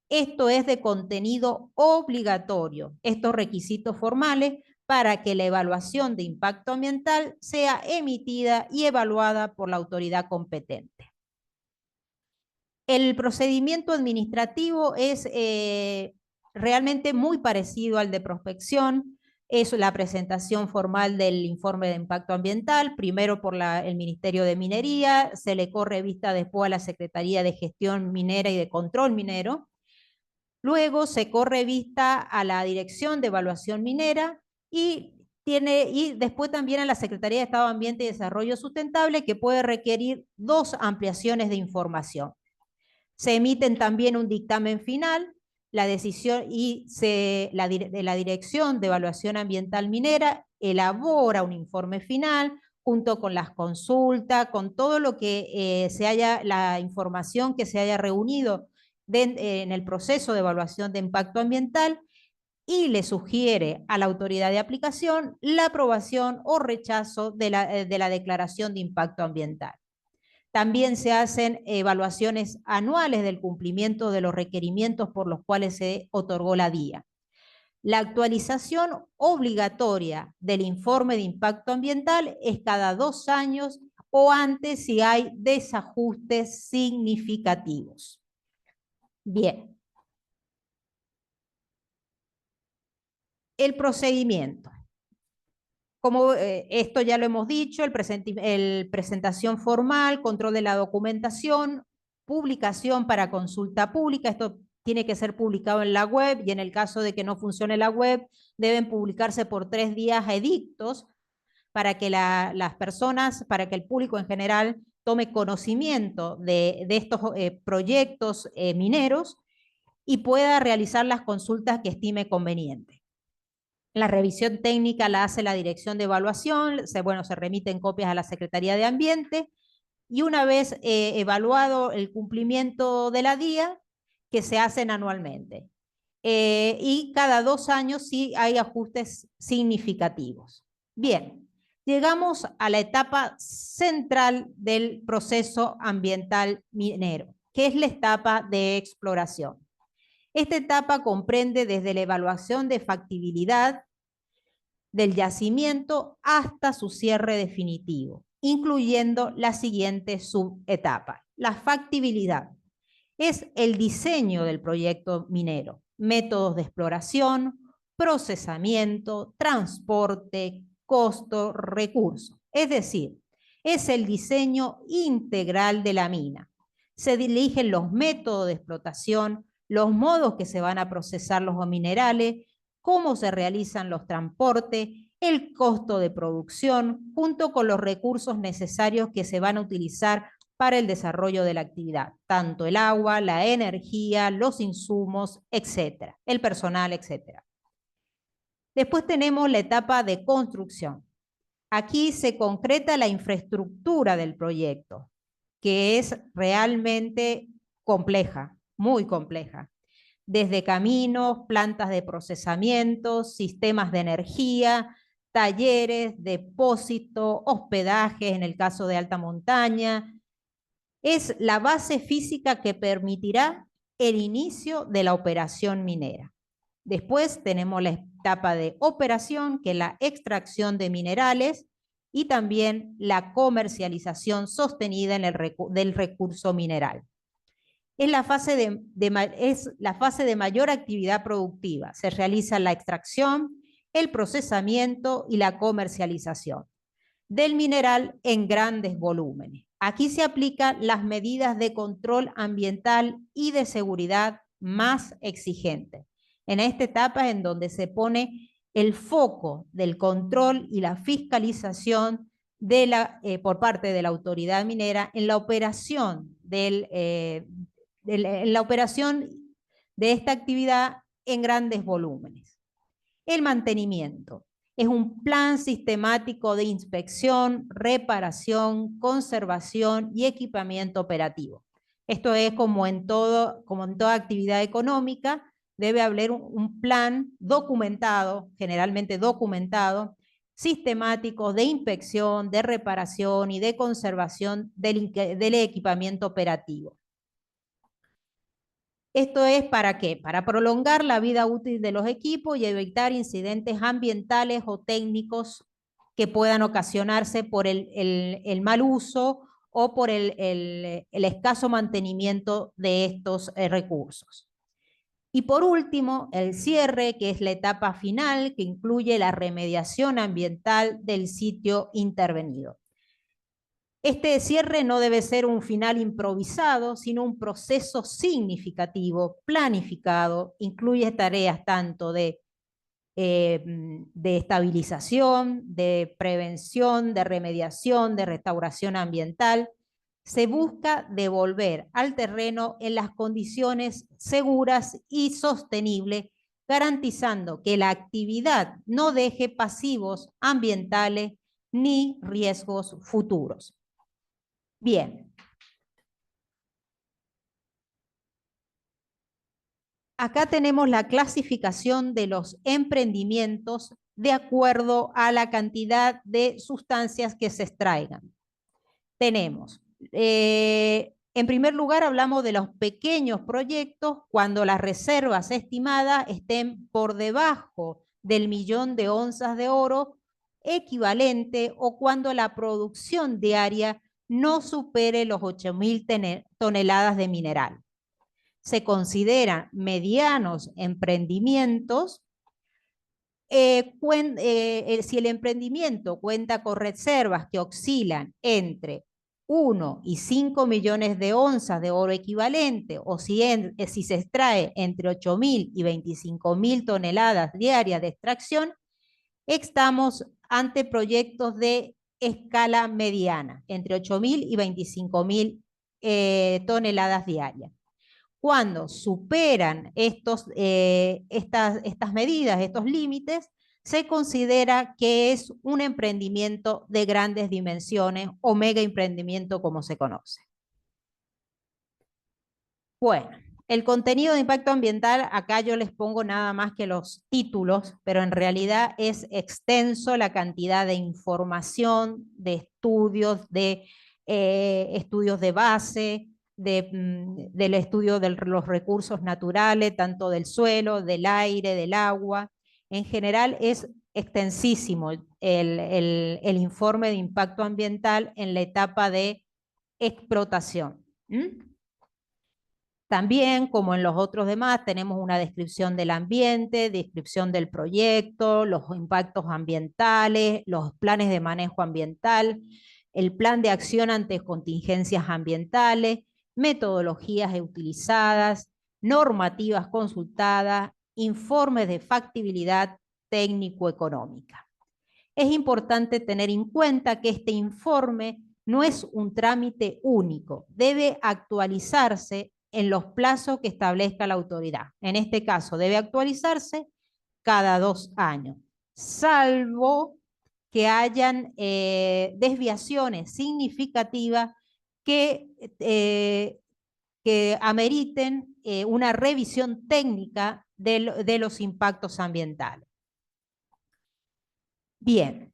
Speaker 1: Esto es de contenido obligatorio, estos requisitos formales para que la evaluación de impacto ambiental sea emitida y evaluada por la autoridad competente. El procedimiento administrativo es realmente muy parecido al de prospección. Es la presentación formal del informe de impacto ambiental, primero por el Ministerio de Minería, se le corre vista después a la Secretaría de Gestión Minera y de Control Minero. Luego se corre vista a la Dirección de Evaluación Minera y después también a la Secretaría de Estado Ambiente y Desarrollo Sustentable, que puede requerir 2 ampliaciones de información. Se emiten también un dictamen final, la decisión la Dirección de Evaluación Ambiental Minera elabora un informe final junto con las consultas, con todo lo que la información que se haya reunido en el proceso de evaluación de impacto ambiental, y le sugiere a la autoridad de aplicación la aprobación o rechazo de la declaración de impacto ambiental. También se hacen evaluaciones anuales del cumplimiento de los requerimientos por los cuales se otorgó la DIA. La actualización obligatoria del informe de impacto ambiental es cada 2 años o antes si hay desajustes significativos. Bien. El procedimiento. Como esto ya lo hemos dicho, el presentación formal, control de la documentación, publicación para consulta pública. Esto tiene que ser publicado en la web y en el caso de que no funcione la web, deben publicarse por 3 días edictos para que las personas, para que el público en general tome conocimiento de estos proyectos mineros y pueda realizar las consultas que estime conveniente. La revisión técnica la hace la Dirección de Evaluación, se remiten copias a la Secretaría de Ambiente y una vez evaluado el cumplimiento de la DIA, que se hacen anualmente. Y cada 2 años sí hay ajustes significativos. Bien, llegamos a la etapa central del proceso ambiental minero, que es la etapa de exploración. Esta etapa comprende desde la evaluación de factibilidad del yacimiento hasta su cierre definitivo, incluyendo la siguiente subetapa. La factibilidad es el diseño del proyecto minero, métodos de exploración, procesamiento, transporte, costo, recurso. Es decir, es el diseño integral de la mina. Se eligen los métodos de explotación, los modos que se van a procesar los minerales, cómo se realizan los transportes, el costo de producción, junto con los recursos necesarios que se van a utilizar para el desarrollo de la actividad, tanto el agua, la energía, los insumos, etcétera, el personal, etcétera. Después tenemos la etapa de construcción. Aquí se concreta la infraestructura del proyecto, que es realmente compleja, muy compleja. Desde caminos, plantas de procesamiento, sistemas de energía, talleres, depósito, hospedajes en el caso de alta montaña. Es la base física que permitirá el inicio de la operación minera. Después tenemos la etapa de operación, que es la extracción de minerales, y también la comercialización sostenida del recurso mineral. Es la fase de mayor actividad productiva. Se realiza la extracción, el procesamiento y la comercialización del mineral en grandes volúmenes. Aquí se aplican las medidas de control ambiental y de seguridad más exigentes. En esta etapa es en donde se pone el foco del control y la fiscalización por parte de la autoridad minera en la operación de esta actividad en grandes volúmenes. El mantenimiento. Es un plan sistemático de inspección, reparación, conservación y equipamiento operativo. Esto es como en toda actividad económica, debe haber un plan documentado, generalmente documentado, sistemático de inspección, de reparación y de conservación del equipamiento operativo. ¿Esto es para qué? Para prolongar la vida útil de los equipos y evitar incidentes ambientales o técnicos que puedan ocasionarse por el mal uso o por el escaso mantenimiento de estos recursos. Y por último, el cierre, que es la etapa final, que incluye la remediación ambiental del sitio intervenido. Este cierre no debe ser un final improvisado, sino un proceso significativo, planificado, incluye tareas tanto de estabilización, de prevención, de remediación, de restauración ambiental. Se busca devolver al terreno en las condiciones seguras y sostenibles, garantizando que la actividad no deje pasivos ambientales ni riesgos futuros. Bien. Acá tenemos la clasificación de los emprendimientos de acuerdo a la cantidad de sustancias que se extraigan. Tenemos, en primer lugar, hablamos de los pequeños proyectos cuando las reservas estimadas estén por debajo del 1.000.000 de onzas de oro equivalente o cuando la producción diaria no supere los 8.000 toneladas de mineral. Se consideran medianos emprendimientos si el emprendimiento cuenta con reservas que oscilan entre 1 y 5 millones de onzas de oro equivalente, o si se extrae entre 8.000 y 25.000 toneladas diarias de extracción, estamos ante proyectos de escala mediana, entre 8.000 y 25.000 toneladas diarias. Cuando superan estas medidas, estos límites, se considera que es un emprendimiento de grandes dimensiones o mega emprendimiento como se conoce. Bueno, el contenido de impacto ambiental, acá yo les pongo nada más que los títulos, pero en realidad es extenso la cantidad de información, de estudios de base, del estudio de los recursos naturales, tanto del suelo, del aire, del agua. En general es extensísimo el informe de impacto ambiental en la etapa de explotación. También, como en los otros demás, tenemos una descripción del ambiente, descripción del proyecto, los impactos ambientales, los planes de manejo ambiental, el plan de acción ante contingencias ambientales, metodologías utilizadas, normativas consultadas, informes de factibilidad técnico-económica. Es importante tener en cuenta que este informe no es un trámite único, debe actualizarse en los plazos que establezca la autoridad. En este caso, debe actualizarse cada 2 años, salvo que hayan desviaciones significativas que ameriten una revisión técnica de los impactos ambientales. Bien,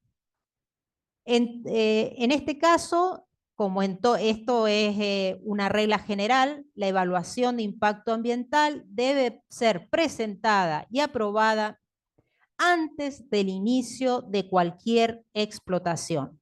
Speaker 1: en este caso, como esto es una regla general, la evaluación de impacto ambiental debe ser presentada y aprobada antes del inicio de cualquier explotación.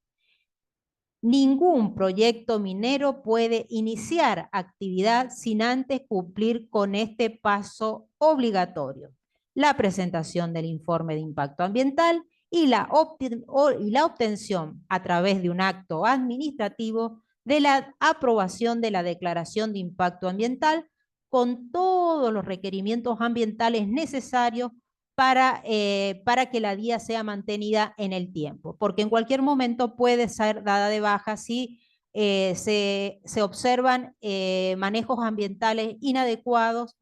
Speaker 1: Ningún proyecto minero puede iniciar actividad sin antes cumplir con este paso obligatorio: la presentación del informe de impacto ambiental y la obtención a través de un acto administrativo de la aprobación de la declaración de impacto ambiental con todos los requerimientos ambientales necesarios para que la vía sea mantenida en el tiempo, porque en cualquier momento puede ser dada de baja si se observan manejos ambientales inadecuados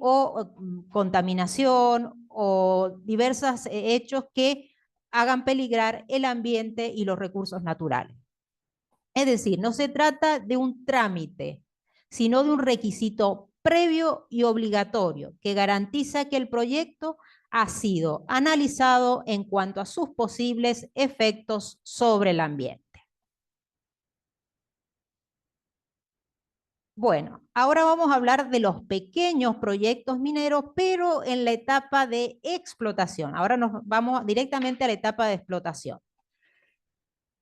Speaker 1: o contaminación o diversos hechos que hagan peligrar el ambiente y los recursos naturales. Es decir, no se trata de un trámite, sino de un requisito previo y obligatorio que garantiza que el proyecto ha sido analizado en cuanto a sus posibles efectos sobre el ambiente. Bueno, ahora vamos a hablar de los pequeños proyectos mineros, pero en la etapa de explotación. Ahora nos vamos directamente a la etapa de explotación.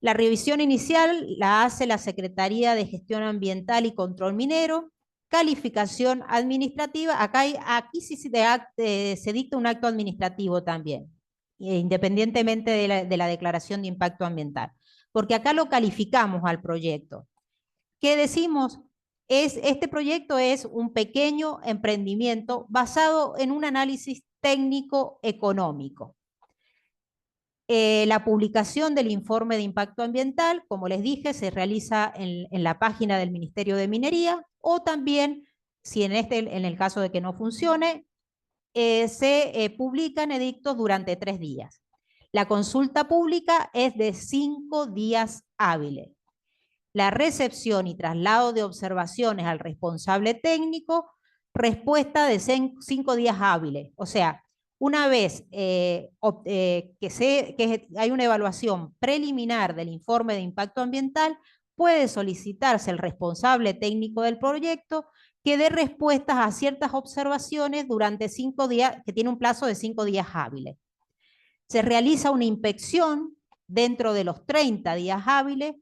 Speaker 1: La revisión inicial la hace la Secretaría de Gestión Ambiental y Control Minero. Calificación administrativa, aquí sí se dicta un acto administrativo también, independientemente de la declaración de impacto ambiental, porque acá lo calificamos al proyecto. ¿Qué decimos? Este proyecto es un pequeño emprendimiento basado en un análisis técnico económico. La publicación del informe de impacto ambiental, como les dije, se realiza en la página del Ministerio de Minería, o también, si en el caso de que no funcione, se publican edictos durante 3 días. La consulta pública es de 5 días hábiles. La recepción y traslado de observaciones al responsable técnico, respuesta de 5 días hábiles. O sea, una vez que hay una evaluación preliminar del informe de impacto ambiental, puede solicitarse al responsable técnico del proyecto que dé respuestas a ciertas observaciones durante 5 días, que tiene un plazo de 5 días hábiles. Se realiza una inspección dentro de los 30 días hábiles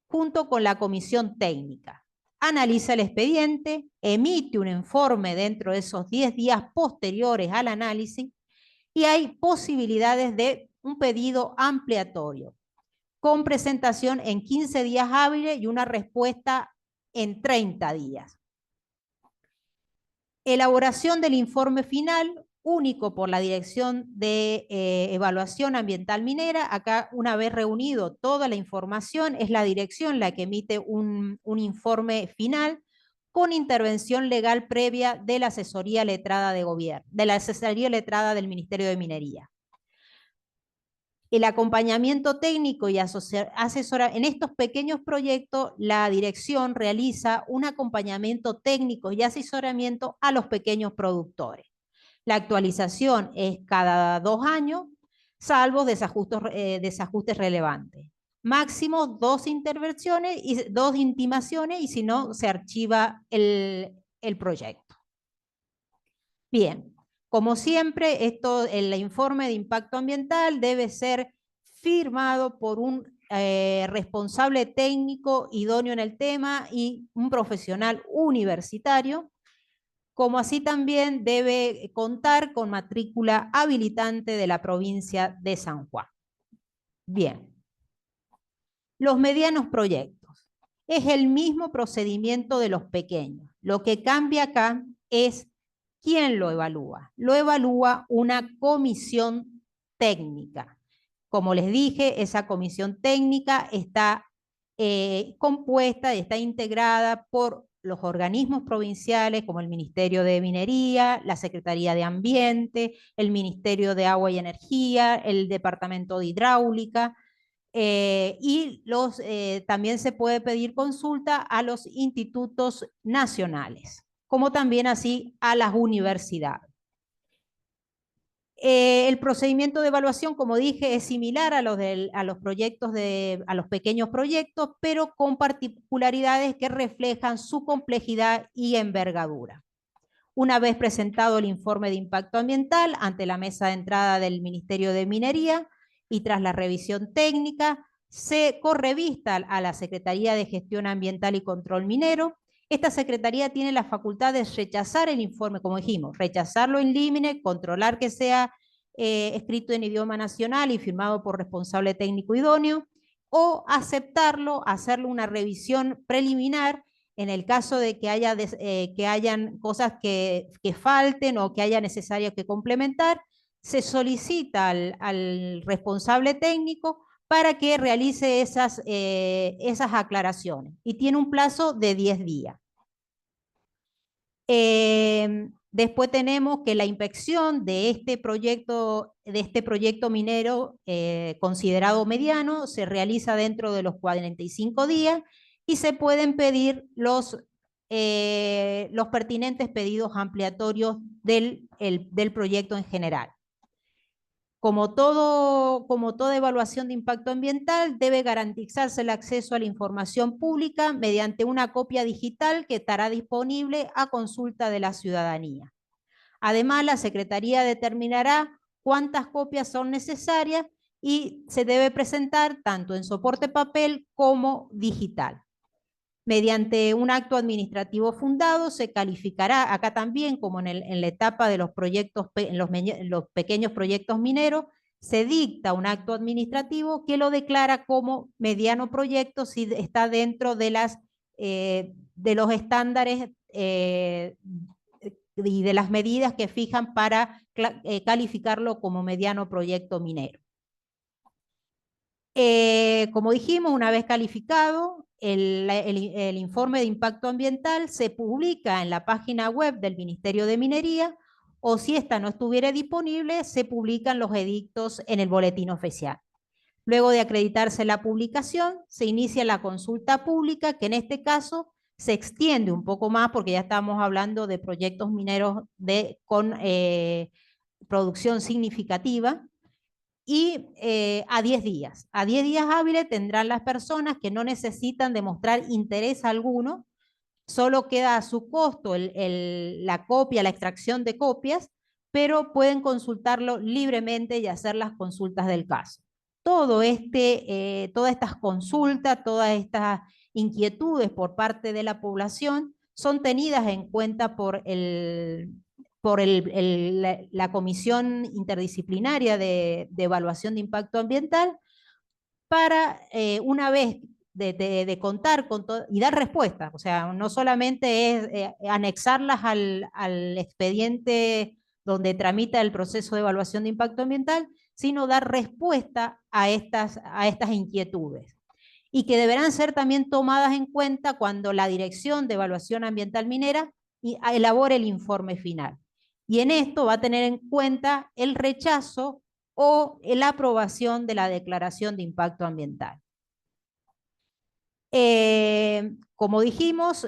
Speaker 1: junto con la comisión técnica. Analiza el expediente, emite un informe dentro de esos 10 días posteriores al análisis y hay posibilidades de un pedido ampliatorio con presentación en 15 días hábiles y una respuesta en 30 días. Elaboración del informe final, único por la Dirección de Evaluación Ambiental Minera. Acá, una vez reunido toda la información, es la dirección la que emite un informe final con intervención legal previa de la asesoría letrada de gobierno, de la asesoría letrada del Ministerio de Minería. El acompañamiento técnico y asesora en estos pequeños proyectos, la dirección realiza un acompañamiento técnico y asesoramiento a los pequeños productores. La actualización es cada 2 años, salvo desajustes relevantes. Máximo 2 intervenciones y 2 intimaciones, y si no, se archiva el proyecto. Bien, como siempre, el informe de impacto ambiental debe ser firmado por un responsable técnico idóneo en el tema y un profesional universitario, como así también debe contar con matrícula habilitante de la provincia de San Juan. Bien, los medianos proyectos. Es el mismo procedimiento de los pequeños. Lo que cambia acá es ¿quién lo evalúa? Lo evalúa una comisión técnica. Como les dije, esa comisión técnica está compuesta y está integrada por los organismos provinciales como el Ministerio de Minería, la Secretaría de Ambiente, el Ministerio de Agua y Energía, el Departamento de Hidráulica, y también se puede pedir consulta a los institutos nacionales, como también así a las universidades. El procedimiento de evaluación, como dije, es similar a los pequeños proyectos, pero con particularidades que reflejan su complejidad y envergadura. Una vez presentado el informe de impacto ambiental ante la mesa de entrada del Ministerio de Minería y tras la revisión técnica, se correvista a la Secretaría de Gestión Ambiental y Control Minero. Esta secretaría tiene la facultad de rechazar el informe, como dijimos, rechazarlo in limine, controlar que sea escrito en idioma nacional y firmado por responsable técnico idóneo, o aceptarlo, hacerle una revisión preliminar en el caso de que hayan cosas que falten o que haya necesario que complementar. Se solicita al responsable técnico para que realice esas aclaraciones y tiene un plazo de 10 días. Después tenemos que la inspección de este proyecto minero considerado mediano se realiza dentro de los 45 días y se pueden pedir los pertinentes pedidos ampliatorios del proyecto en general. Como toda evaluación de impacto ambiental, debe garantizarse el acceso a la información pública mediante una copia digital que estará disponible a consulta de la ciudadanía. Además, la Secretaría determinará cuántas copias son necesarias y se debe presentar tanto en soporte papel como digital. Mediante un acto administrativo fundado se calificará, acá también como en la etapa de los proyectos, en los pequeños proyectos mineros, se dicta un acto administrativo que lo declara como mediano proyecto si está dentro de los estándares y de las medidas que fijan para calificarlo como mediano proyecto minero. Como dijimos, una vez calificado, el informe de impacto ambiental se publica en la página web del Ministerio de Minería, o si esta no estuviera disponible, se publican los edictos en el boletín oficial. Luego de acreditarse la publicación, se inicia la consulta pública, que en este caso se extiende un poco más porque ya estamos hablando de proyectos mineros con producción significativa, y a 10 días. A 10 días hábiles tendrán las personas que no necesitan demostrar interés alguno, solo queda a su costo la copia, la extracción de copias, pero pueden consultarlo libremente y hacer las consultas del caso. Todas estas consultas, todas estas inquietudes por parte de la población son tenidas en cuenta por la Comisión Interdisciplinaria de Evaluación de Impacto Ambiental para una vez de contar con todo y dar respuesta. O sea, no solamente es anexarlas al expediente donde tramita el proceso de evaluación de impacto ambiental, sino dar respuesta a estas inquietudes. Y que deberán ser también tomadas en cuenta cuando la Dirección de Evaluación Ambiental Minera elabore el informe final. Y en esto va a tener en cuenta el rechazo o la aprobación de la declaración de impacto ambiental. Como dijimos,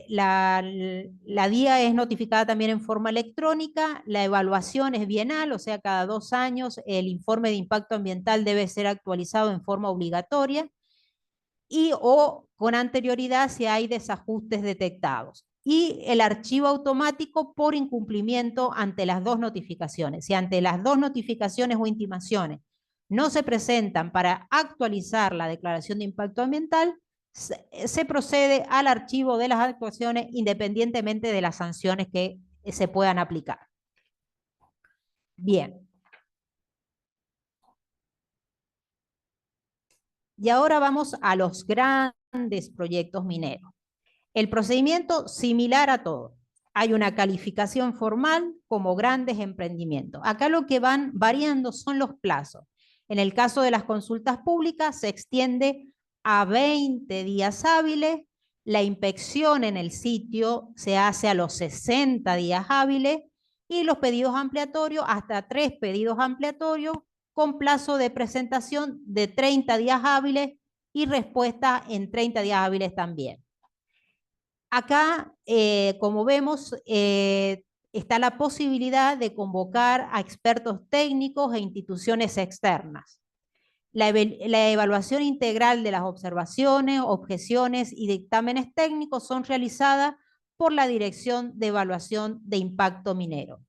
Speaker 1: la DIA es notificada también en forma electrónica, la evaluación es bienal, o sea, cada 2 años el informe de impacto ambiental debe ser actualizado en forma obligatoria o con anterioridad si hay desajustes detectados. Y el archivo automático por incumplimiento ante las 2 notificaciones. Si ante las 2 notificaciones o intimaciones no se presentan para actualizar la declaración de impacto ambiental, se procede al archivo de las actuaciones independientemente de las sanciones que se puedan aplicar. Bien. Y ahora vamos a los grandes proyectos mineros. El procedimiento similar a todo. Hay una calificación formal como grandes emprendimientos. Acá lo que van variando son los plazos. En el caso de las consultas públicas se extiende a 20 días hábiles. La inspección en el sitio se hace a los 60 días hábiles y los pedidos ampliatorios hasta 3 pedidos ampliatorios con plazo de presentación de 30 días hábiles y respuesta en 30 días hábiles también. Acá, como vemos, está la posibilidad de convocar a expertos técnicos e instituciones externas. La evaluación integral de las observaciones, objeciones y dictámenes técnicos son realizadas por la Dirección de Evaluación de Impacto Minero,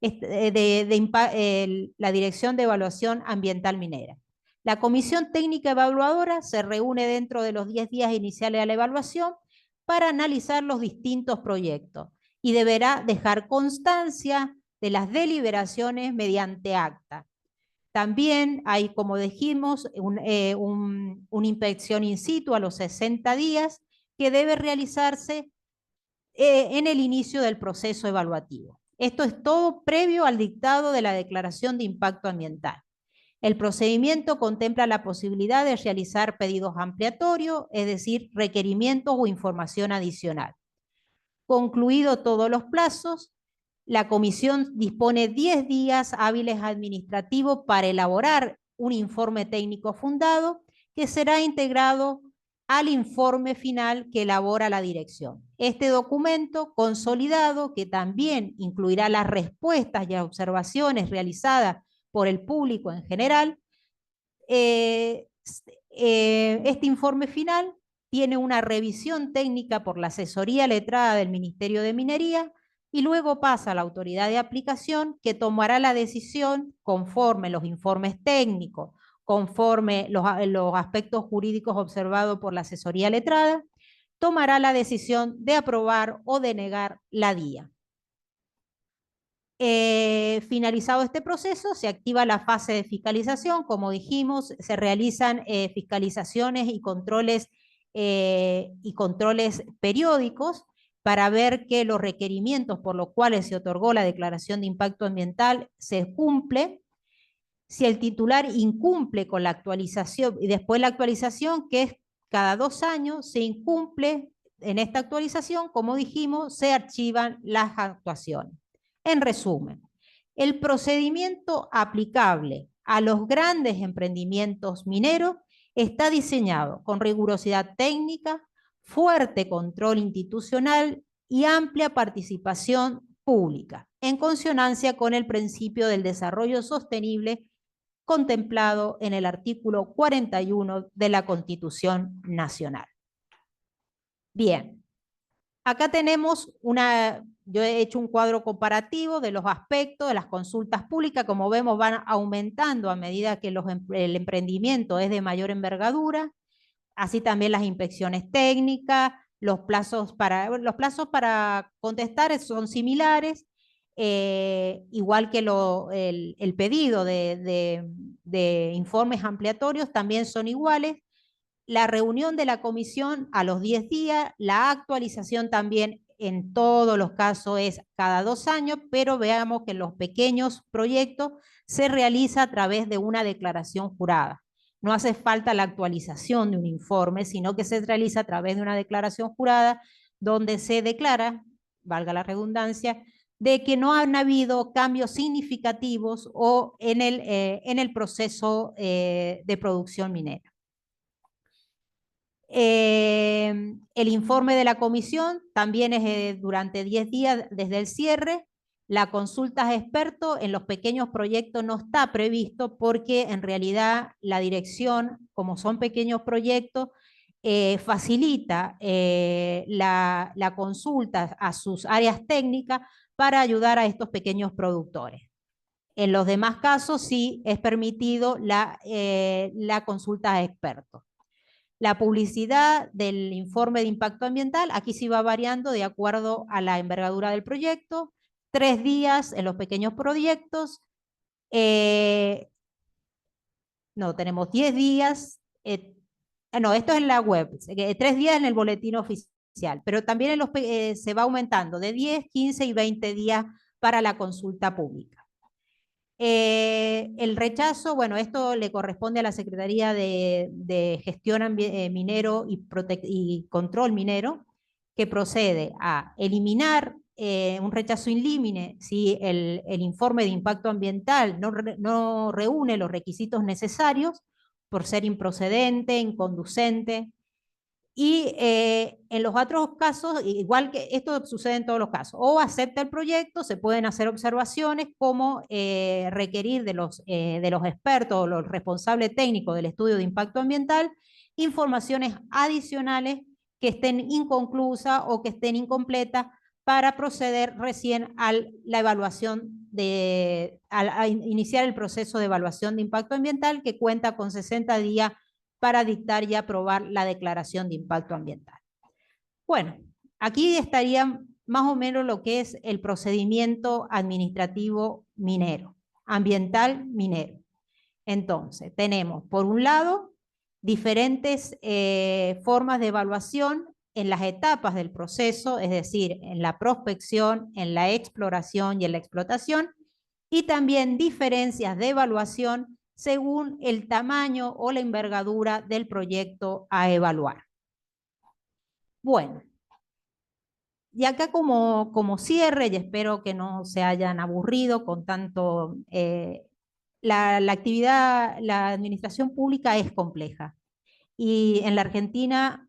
Speaker 1: la Dirección de Evaluación Ambiental Minera. La Comisión Técnica Evaluadora se reúne dentro de los 10 días iniciales a la evaluación para analizar los distintos proyectos y deberá dejar constancia de las deliberaciones mediante acta. También hay, como dijimos, una inspección in situ a los 60 días que debe realizarse en el inicio del proceso evaluativo. Esto es todo previo al dictado de la declaración de impacto ambiental. El procedimiento contempla la posibilidad de realizar pedidos ampliatorios, es decir, requerimientos o información adicional. Concluido todos los plazos, La comisión dispone 10 días hábiles administrativos para elaborar un informe técnico fundado que será integrado al informe final que elabora la dirección. Este documento consolidado, que también incluirá las respuestas y observaciones realizadas por el público en general, este informe final tiene una revisión técnica por la asesoría letrada del Ministerio de Minería y luego pasa a la autoridad de aplicación que tomará la decisión conforme los informes técnicos, conforme los aspectos jurídicos observados por la asesoría letrada, tomará la decisión de aprobar o denegar la DIA. Finalizado este proceso, se activa la fase de fiscalización. Como dijimos, se realizan fiscalizaciones y controles periódicos para ver que los requerimientos por los cuales se otorgó la declaración de impacto ambiental se cumple. Si el titular incumple con la actualización y después la actualización, que es cada 2 años, se incumple en esta actualización, como dijimos, se archivan las actuaciones. En resumen, el procedimiento aplicable a los grandes emprendimientos mineros está diseñado con rigurosidad técnica, fuerte control institucional y amplia participación pública, en consonancia con el principio del desarrollo sostenible contemplado en el artículo 41 de la Constitución Nacional. Bien, acá tenemos yo he hecho un cuadro comparativo de los aspectos de las consultas públicas. Como vemos, van aumentando a medida que el emprendimiento es de mayor envergadura, así también las inspecciones técnicas, los plazos para contestar son similares, igual que el pedido de informes ampliatorios también son iguales. La reunión de la comisión a los 10 días, la actualización también en todos los casos es cada 2 años, pero veamos que en los pequeños proyectos se realiza a través de una declaración jurada. No hace falta la actualización de un informe, sino que se realiza a través de una declaración jurada donde se declara, valga la redundancia, de que no han habido cambios significativos o en el proceso de producción minera. El informe de la comisión también es durante 10 días desde el cierre. La consulta a expertos en los pequeños proyectos no está previsto porque en realidad la dirección, como son pequeños proyectos, facilita la consulta a sus áreas técnicas para ayudar a estos pequeños productores. En los demás casos sí es permitido la consulta a expertos. La publicidad del informe de impacto ambiental, aquí sí va variando de acuerdo a la envergadura del proyecto, 3 días en los pequeños proyectos, no, tenemos 10 días, no, esto es en la web, 3 días en el boletín oficial, pero también se va aumentando de 10, 15 y 20 días para la consulta pública. El rechazo, bueno, esto le corresponde a la Secretaría de Gestión Minero y Control Minero, que procede a eliminar un rechazo in limine si el informe de impacto ambiental no reúne los requisitos necesarios por ser improcedente, inconducente. Y en los otros casos, igual que esto sucede en todos los casos, o acepta el proyecto, se pueden hacer observaciones como requerir de los expertos o los responsables técnicos del estudio de impacto ambiental informaciones adicionales que estén inconclusas o que estén incompletas para proceder recién a la evaluación a iniciar el proceso de evaluación de impacto ambiental que cuenta con 60 días para dictar y aprobar la declaración de impacto ambiental. Bueno, aquí estaría más o menos lo que es el procedimiento administrativo minero, ambiental minero. Entonces, tenemos, por un lado, diferentes formas de evaluación en las etapas del proceso, es decir, en la prospección, en la exploración y en la explotación, y también diferencias de evaluación según el tamaño o la envergadura del proyecto a evaluar. Bueno, Y acá como cierre, y espero que no se hayan aburrido con tanto, la actividad, la administración pública es compleja. Y en la Argentina,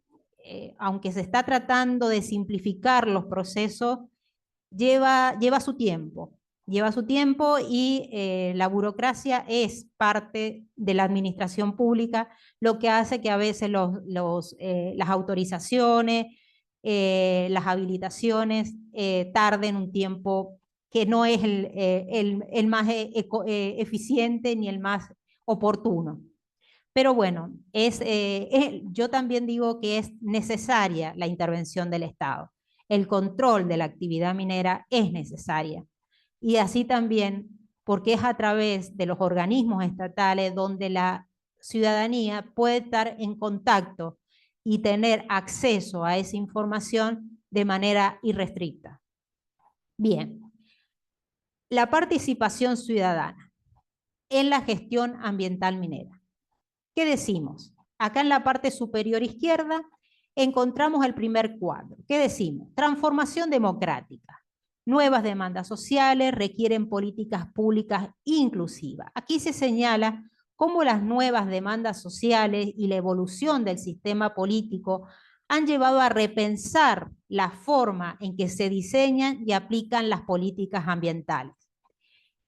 Speaker 1: aunque se está tratando de simplificar los procesos, lleva su tiempo. Lleva su tiempo y la burocracia es parte de la administración pública, lo que hace que a veces las autorizaciones, las habilitaciones tarden un tiempo que no es el más eficiente ni el más oportuno. Pero bueno, yo también digo que es necesaria la intervención del Estado. El control de la actividad minera es necesaria. Y así también porque es a través de los organismos estatales donde la ciudadanía puede estar en contacto y tener acceso a esa información de manera irrestricta. Bien, la participación ciudadana en la gestión ambiental minera. ¿Qué decimos? Acá en la parte superior izquierda encontramos el primer cuadro. ¿Qué decimos? Transformación democrática. Nuevas demandas sociales requieren políticas públicas inclusivas. Aquí se señala cómo las nuevas demandas sociales y la evolución del sistema político han llevado a repensar la forma en que se diseñan y aplican las políticas ambientales,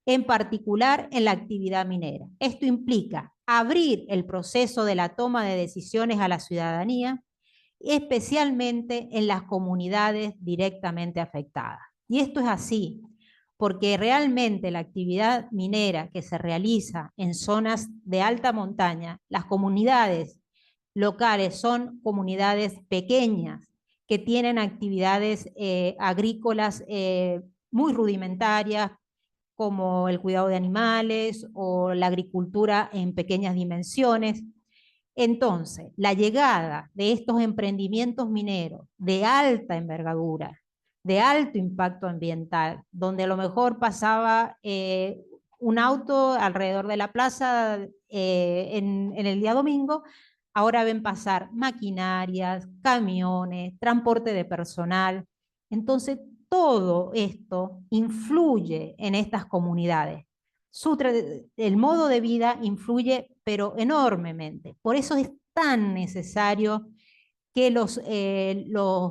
Speaker 1: en particular en la actividad minera. Esto implica abrir el proceso de la toma de decisiones a la ciudadanía, especialmente en las comunidades directamente afectadas. Y esto es así, porque realmente la actividad minera que se realiza en zonas de alta montaña, las comunidades locales son comunidades pequeñas que tienen actividades agrícolas muy rudimentarias, como el cuidado de animales o la agricultura en pequeñas dimensiones. Entonces, la llegada de estos emprendimientos mineros de alta envergadura, de alto impacto ambiental, donde a lo mejor pasaba un auto alrededor de la plaza en el día domingo, ahora ven pasar maquinarias, camiones, transporte de personal. Entonces, todo esto influye en estas comunidades. El modo de vida influye, pero enormemente. Por eso es tan necesario que los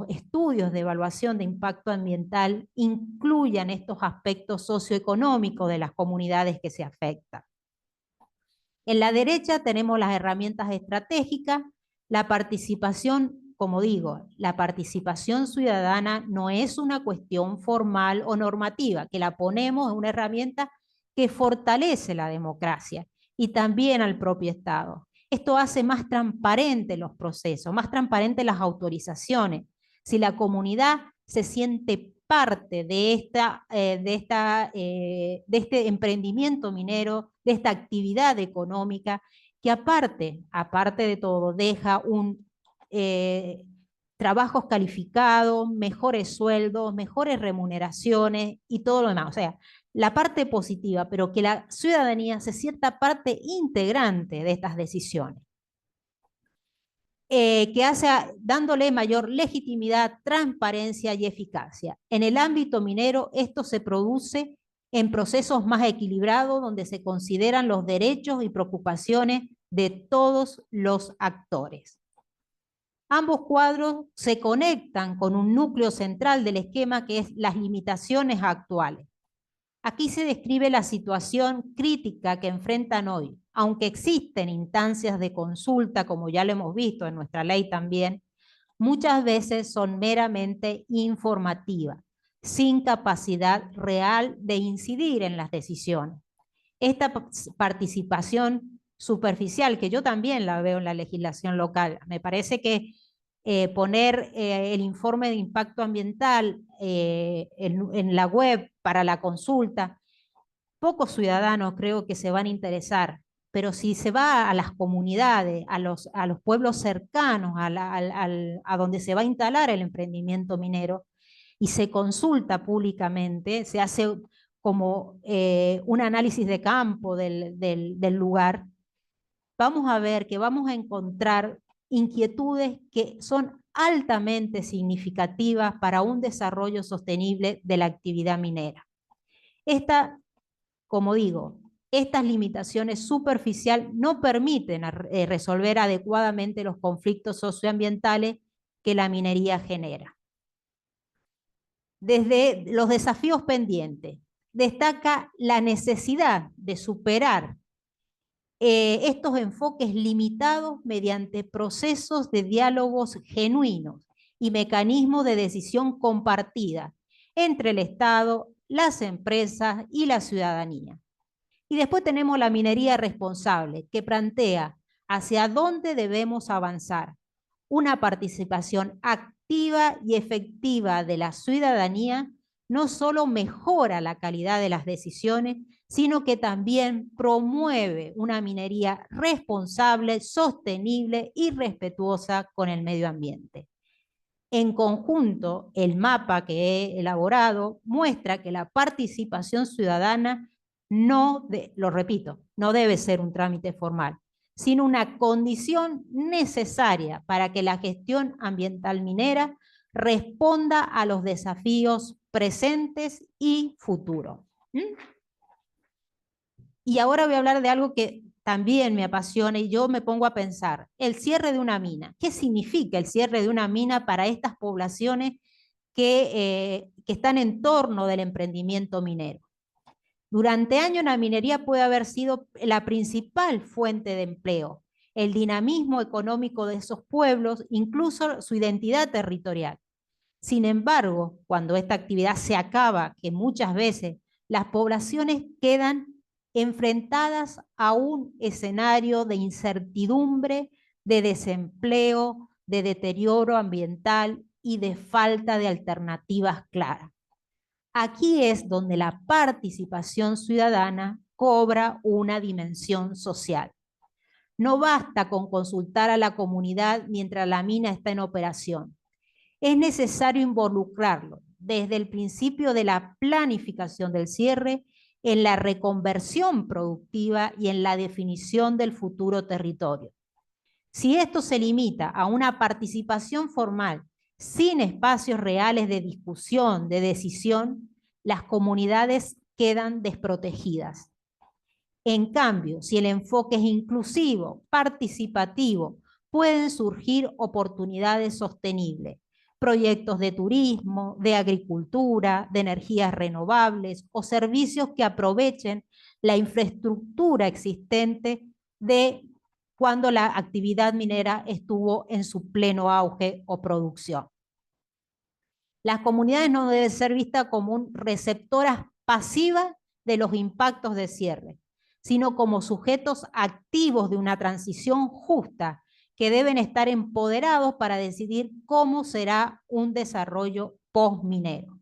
Speaker 1: estudios de evaluación de impacto ambiental incluyan estos aspectos socioeconómicos de las comunidades que se afectan. En la derecha tenemos las herramientas estratégicas, la participación, como digo, la participación ciudadana no es una cuestión formal o normativa, que la ponemos en una herramienta que fortalece la democracia y también al propio Estado. Esto hace más transparentes los procesos, más transparentes las autorizaciones. Si la comunidad se siente parte de este emprendimiento minero, de esta actividad económica, que aparte de todo, deja trabajos calificados, mejores sueldos, mejores remuneraciones y todo lo demás. O sea, la parte positiva, pero que la ciudadanía se sienta parte integrante de estas decisiones. Que hace dándole mayor legitimidad, transparencia y eficacia. En el ámbito minero, esto se produce en procesos más equilibrados, donde se consideran los derechos y preocupaciones de todos los actores. Ambos cuadros se conectan con un núcleo central del esquema, que es las limitaciones actuales. Aquí se describe la situación crítica que enfrentan hoy. Aunque existen instancias de consulta, como ya lo hemos visto en nuestra ley también, muchas veces son meramente informativas, sin capacidad real de incidir en las decisiones. Esta participación superficial, que yo también la veo en la legislación local, me parece que poner el informe de impacto ambiental en la web para la consulta, pocos ciudadanos creo que se van a interesar, pero si se va a las comunidades, a los pueblos cercanos, a donde se va a instalar el emprendimiento minero, y se consulta públicamente, se hace como un análisis de campo del lugar, vamos a ver que vamos a encontrar inquietudes que son altamente significativas para un desarrollo sostenible de la actividad minera. Como digo, estas limitaciones superficiales no permiten resolver adecuadamente los conflictos socioambientales que la minería genera. Desde los desafíos pendientes, destaca la necesidad de superar estos enfoques limitados mediante procesos de diálogos genuinos y mecanismos de decisión compartida entre el Estado, las empresas y la ciudadanía. Y después tenemos la minería responsable, que plantea hacia dónde debemos avanzar. Una participación activa y efectiva de la ciudadanía no solo mejora la calidad de las decisiones, sino que también promueve una minería responsable, sostenible y respetuosa con el medio ambiente. En conjunto, el mapa que he elaborado muestra que la participación ciudadana lo repito, no debe ser un trámite formal, sino una condición necesaria para que la gestión ambiental minera responda a los desafíos presentes y futuros. Y ahora voy a hablar de algo que también me apasiona y yo me pongo a pensar, el cierre de una mina. ¿Qué significa el cierre de una mina para estas poblaciones que están en torno del emprendimiento minero? Durante años la minería puede haber sido la principal fuente de empleo, el dinamismo económico de esos pueblos, incluso su identidad territorial. Sin embargo, cuando esta actividad se acaba, que muchas veces las poblaciones quedan enfrentadas a un escenario de incertidumbre, de desempleo, de deterioro ambiental y de falta de alternativas claras. Aquí es donde la participación ciudadana cobra una dimensión social. No basta con consultar a la comunidad mientras la mina está en operación. Es necesario involucrarlo desde el principio de la planificación del cierre, en la reconversión productiva y en la definición del futuro territorio. Si esto se limita a una participación formal sin espacios reales de discusión, de decisión, las comunidades quedan desprotegidas. En cambio, si el enfoque es inclusivo, participativo, pueden surgir oportunidades sostenibles, proyectos de turismo, de agricultura, de energías renovables o servicios que aprovechen la infraestructura existente de cuando la actividad minera estuvo en su pleno auge o producción. Las comunidades no deben ser vistas como receptoras pasivas de los impactos de cierre, sino como sujetos activos de una transición justa que deben estar empoderados para decidir cómo será un desarrollo post-minero.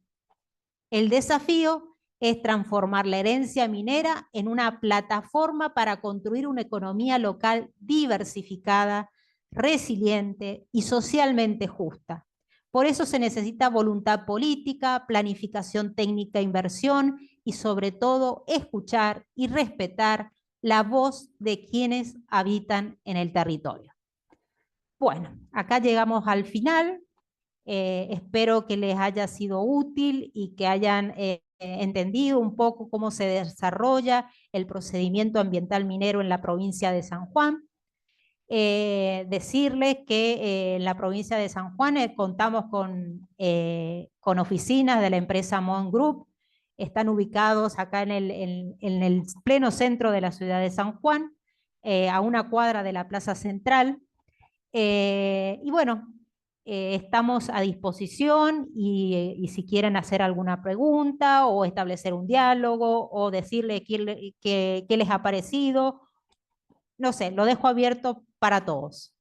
Speaker 1: El desafío es transformar la herencia minera en una plataforma para construir una economía local diversificada, resiliente y socialmente justa. Por eso se necesita voluntad política, planificación técnica, inversión y sobre todo escuchar y respetar la voz de quienes habitan en el territorio. Bueno, acá llegamos al final. Espero que les haya sido útil y que hayan entendido un poco cómo se desarrolla el procedimiento ambiental minero en la provincia de San Juan. Decirles que en la provincia de San Juan contamos con oficinas de la empresa Mon Group. Están ubicados acá en el pleno centro de la ciudad de San Juan, a una cuadra de la Plaza Central. Y bueno, estamos a disposición y si quieren hacer alguna pregunta o establecer un diálogo o decirle qué les ha parecido, no sé, lo dejo abierto para todos.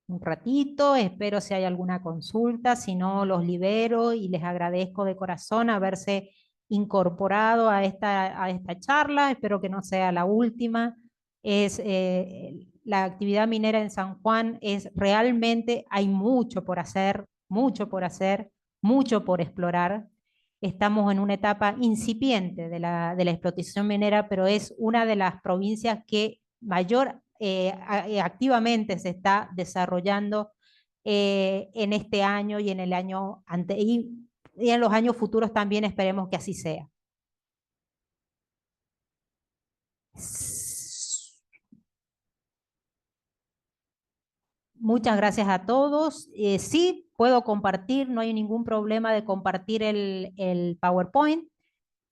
Speaker 1: Un ratito, espero si hay alguna consulta, si no los libero y les agradezco de corazón haberse incorporado a esta charla, espero que no sea la última. La actividad minera en San Juan es realmente, hay mucho por hacer, mucho por hacer, mucho por explorar. Estamos en una etapa incipiente de la explotación minera, pero es una de las provincias que mayor activamente se está desarrollando en este año y en el año y en los años futuros también esperemos que así sea. Muchas gracias a todos. Sí, puedo compartir, no hay ningún problema de compartir el PowerPoint.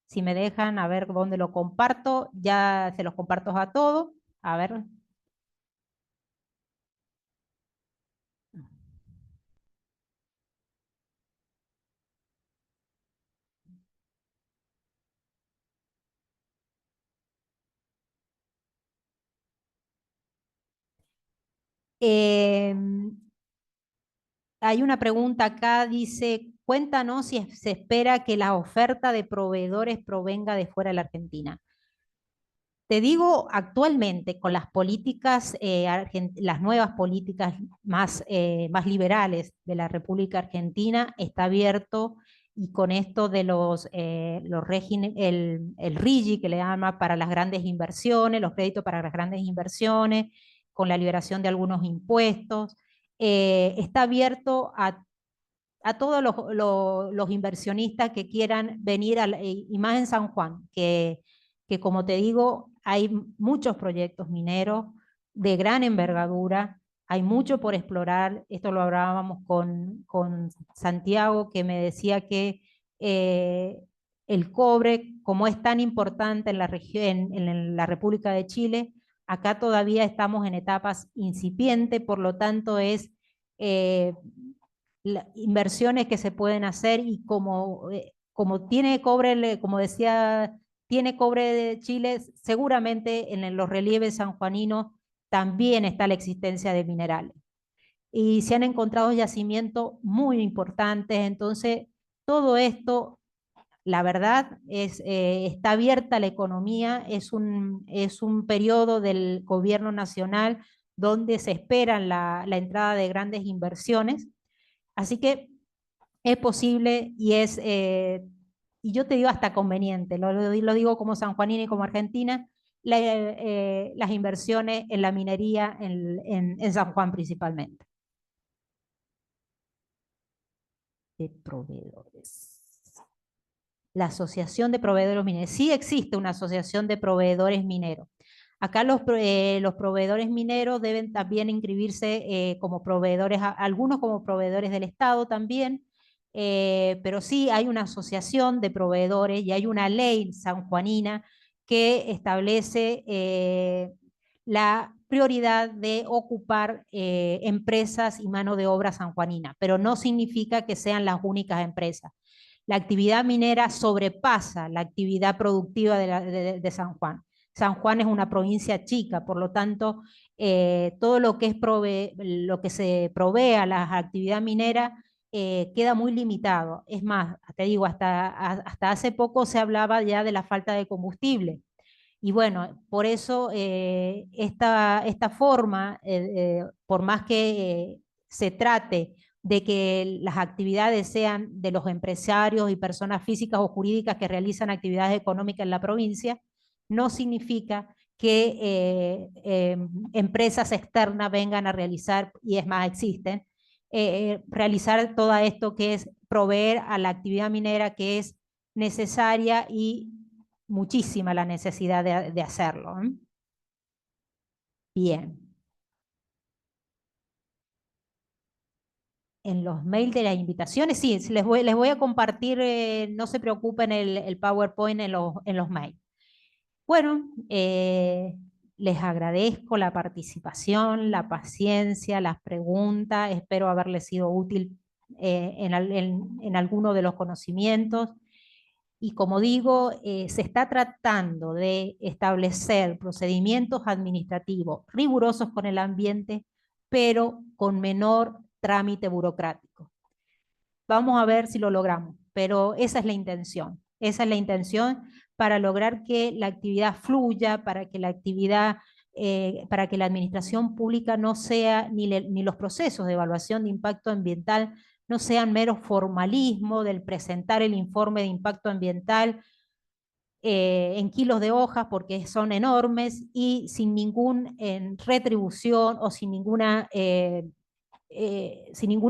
Speaker 1: Si me dejan, a ver dónde lo comparto, ya se los comparto a todos. A ver. Eh, Hay una pregunta acá, dice, cuéntanos si se espera que la oferta de proveedores provenga de fuera de la Argentina. Te digo, actualmente con las políticas, las nuevas políticas más liberales de la República Argentina, está abierto y con esto de los regímenes, el RIGI que le llama para las grandes inversiones, los créditos para las grandes inversiones, con la liberación de algunos impuestos, está abierto a todos los inversionistas que quieran venir, y más en San Juan, que como te digo, hay muchos proyectos mineros de gran envergadura, hay mucho por explorar. Esto lo hablábamos con Santiago, que me decía que eh, el cobre, como es tan importante en la región, en la República de Chile, acá todavía estamos en etapas incipientes, por lo tanto es inversiones que se pueden hacer y como tiene cobre, como decía, tiene cobre de Chile, seguramente en los relieves sanjuaninos también está la existencia de minerales. Y se han encontrado yacimientos muy importantes, entonces todo esto, la verdad, está abierta la economía, es un periodo del gobierno nacional donde se espera la entrada de grandes inversiones. Así que es posible y yo te digo hasta conveniente, lo digo como sanjuanina y como argentina, las inversiones en la minería en San Juan principalmente. De proveedores. La Asociación de Proveedores Mineros. Sí existe una asociación de proveedores mineros. Acá los proveedores mineros deben también inscribirse como proveedores, algunos como proveedores del Estado también, pero sí hay una asociación de proveedores y hay una ley sanjuanina que establece la prioridad de ocupar empresas y mano de obra sanjuanina, pero no significa que sean las únicas empresas. La actividad minera sobrepasa la actividad productiva de San Juan. San Juan es una provincia chica, por lo tanto, todo lo que, lo que se provee a la actividad minera queda muy limitado. Es más, te digo, hasta hace poco se hablaba ya de la falta de combustible. Y bueno, por eso esta forma, por más que se trate de que las actividades sean de los empresarios y personas físicas o jurídicas que realizan actividades económicas en la provincia, no significa que empresas externas vengan a realizar, y es más, existen, realizar todo esto que es proveer a la actividad minera que es necesaria y muchísima la necesidad de hacerlo. Bien. En los mails de las invitaciones, sí, les voy a compartir, no se preocupen, el PowerPoint en los mails. Bueno, les agradezco la participación, la paciencia, las preguntas, espero haberles sido útil en alguno de los conocimientos. Y como digo, se está tratando de establecer procedimientos administrativos rigurosos con el ambiente, pero con menor trámite burocrático. Vamos a ver si lo logramos, pero esa es la intención. Esa es la intención para lograr que la actividad fluya, para que la actividad para que la administración pública no sea, ni los procesos de evaluación de impacto ambiental no sean mero formalismo del presentar el informe de impacto ambiental en kilos de hojas porque son enormes y sin ninguna retribución o sin ninguna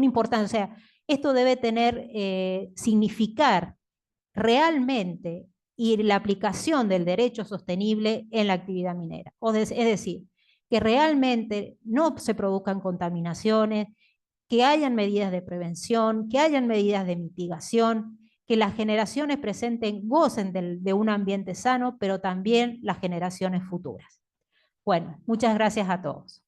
Speaker 1: importancia. O sea, esto debe tener, significar realmente y la aplicación del derecho sostenible en la actividad minera. Es decir, que realmente no se produzcan contaminaciones, que hayan medidas de prevención, que hayan medidas de mitigación, que las generaciones presentes gocen de un ambiente sano, pero también las generaciones futuras. Bueno, muchas gracias a todos.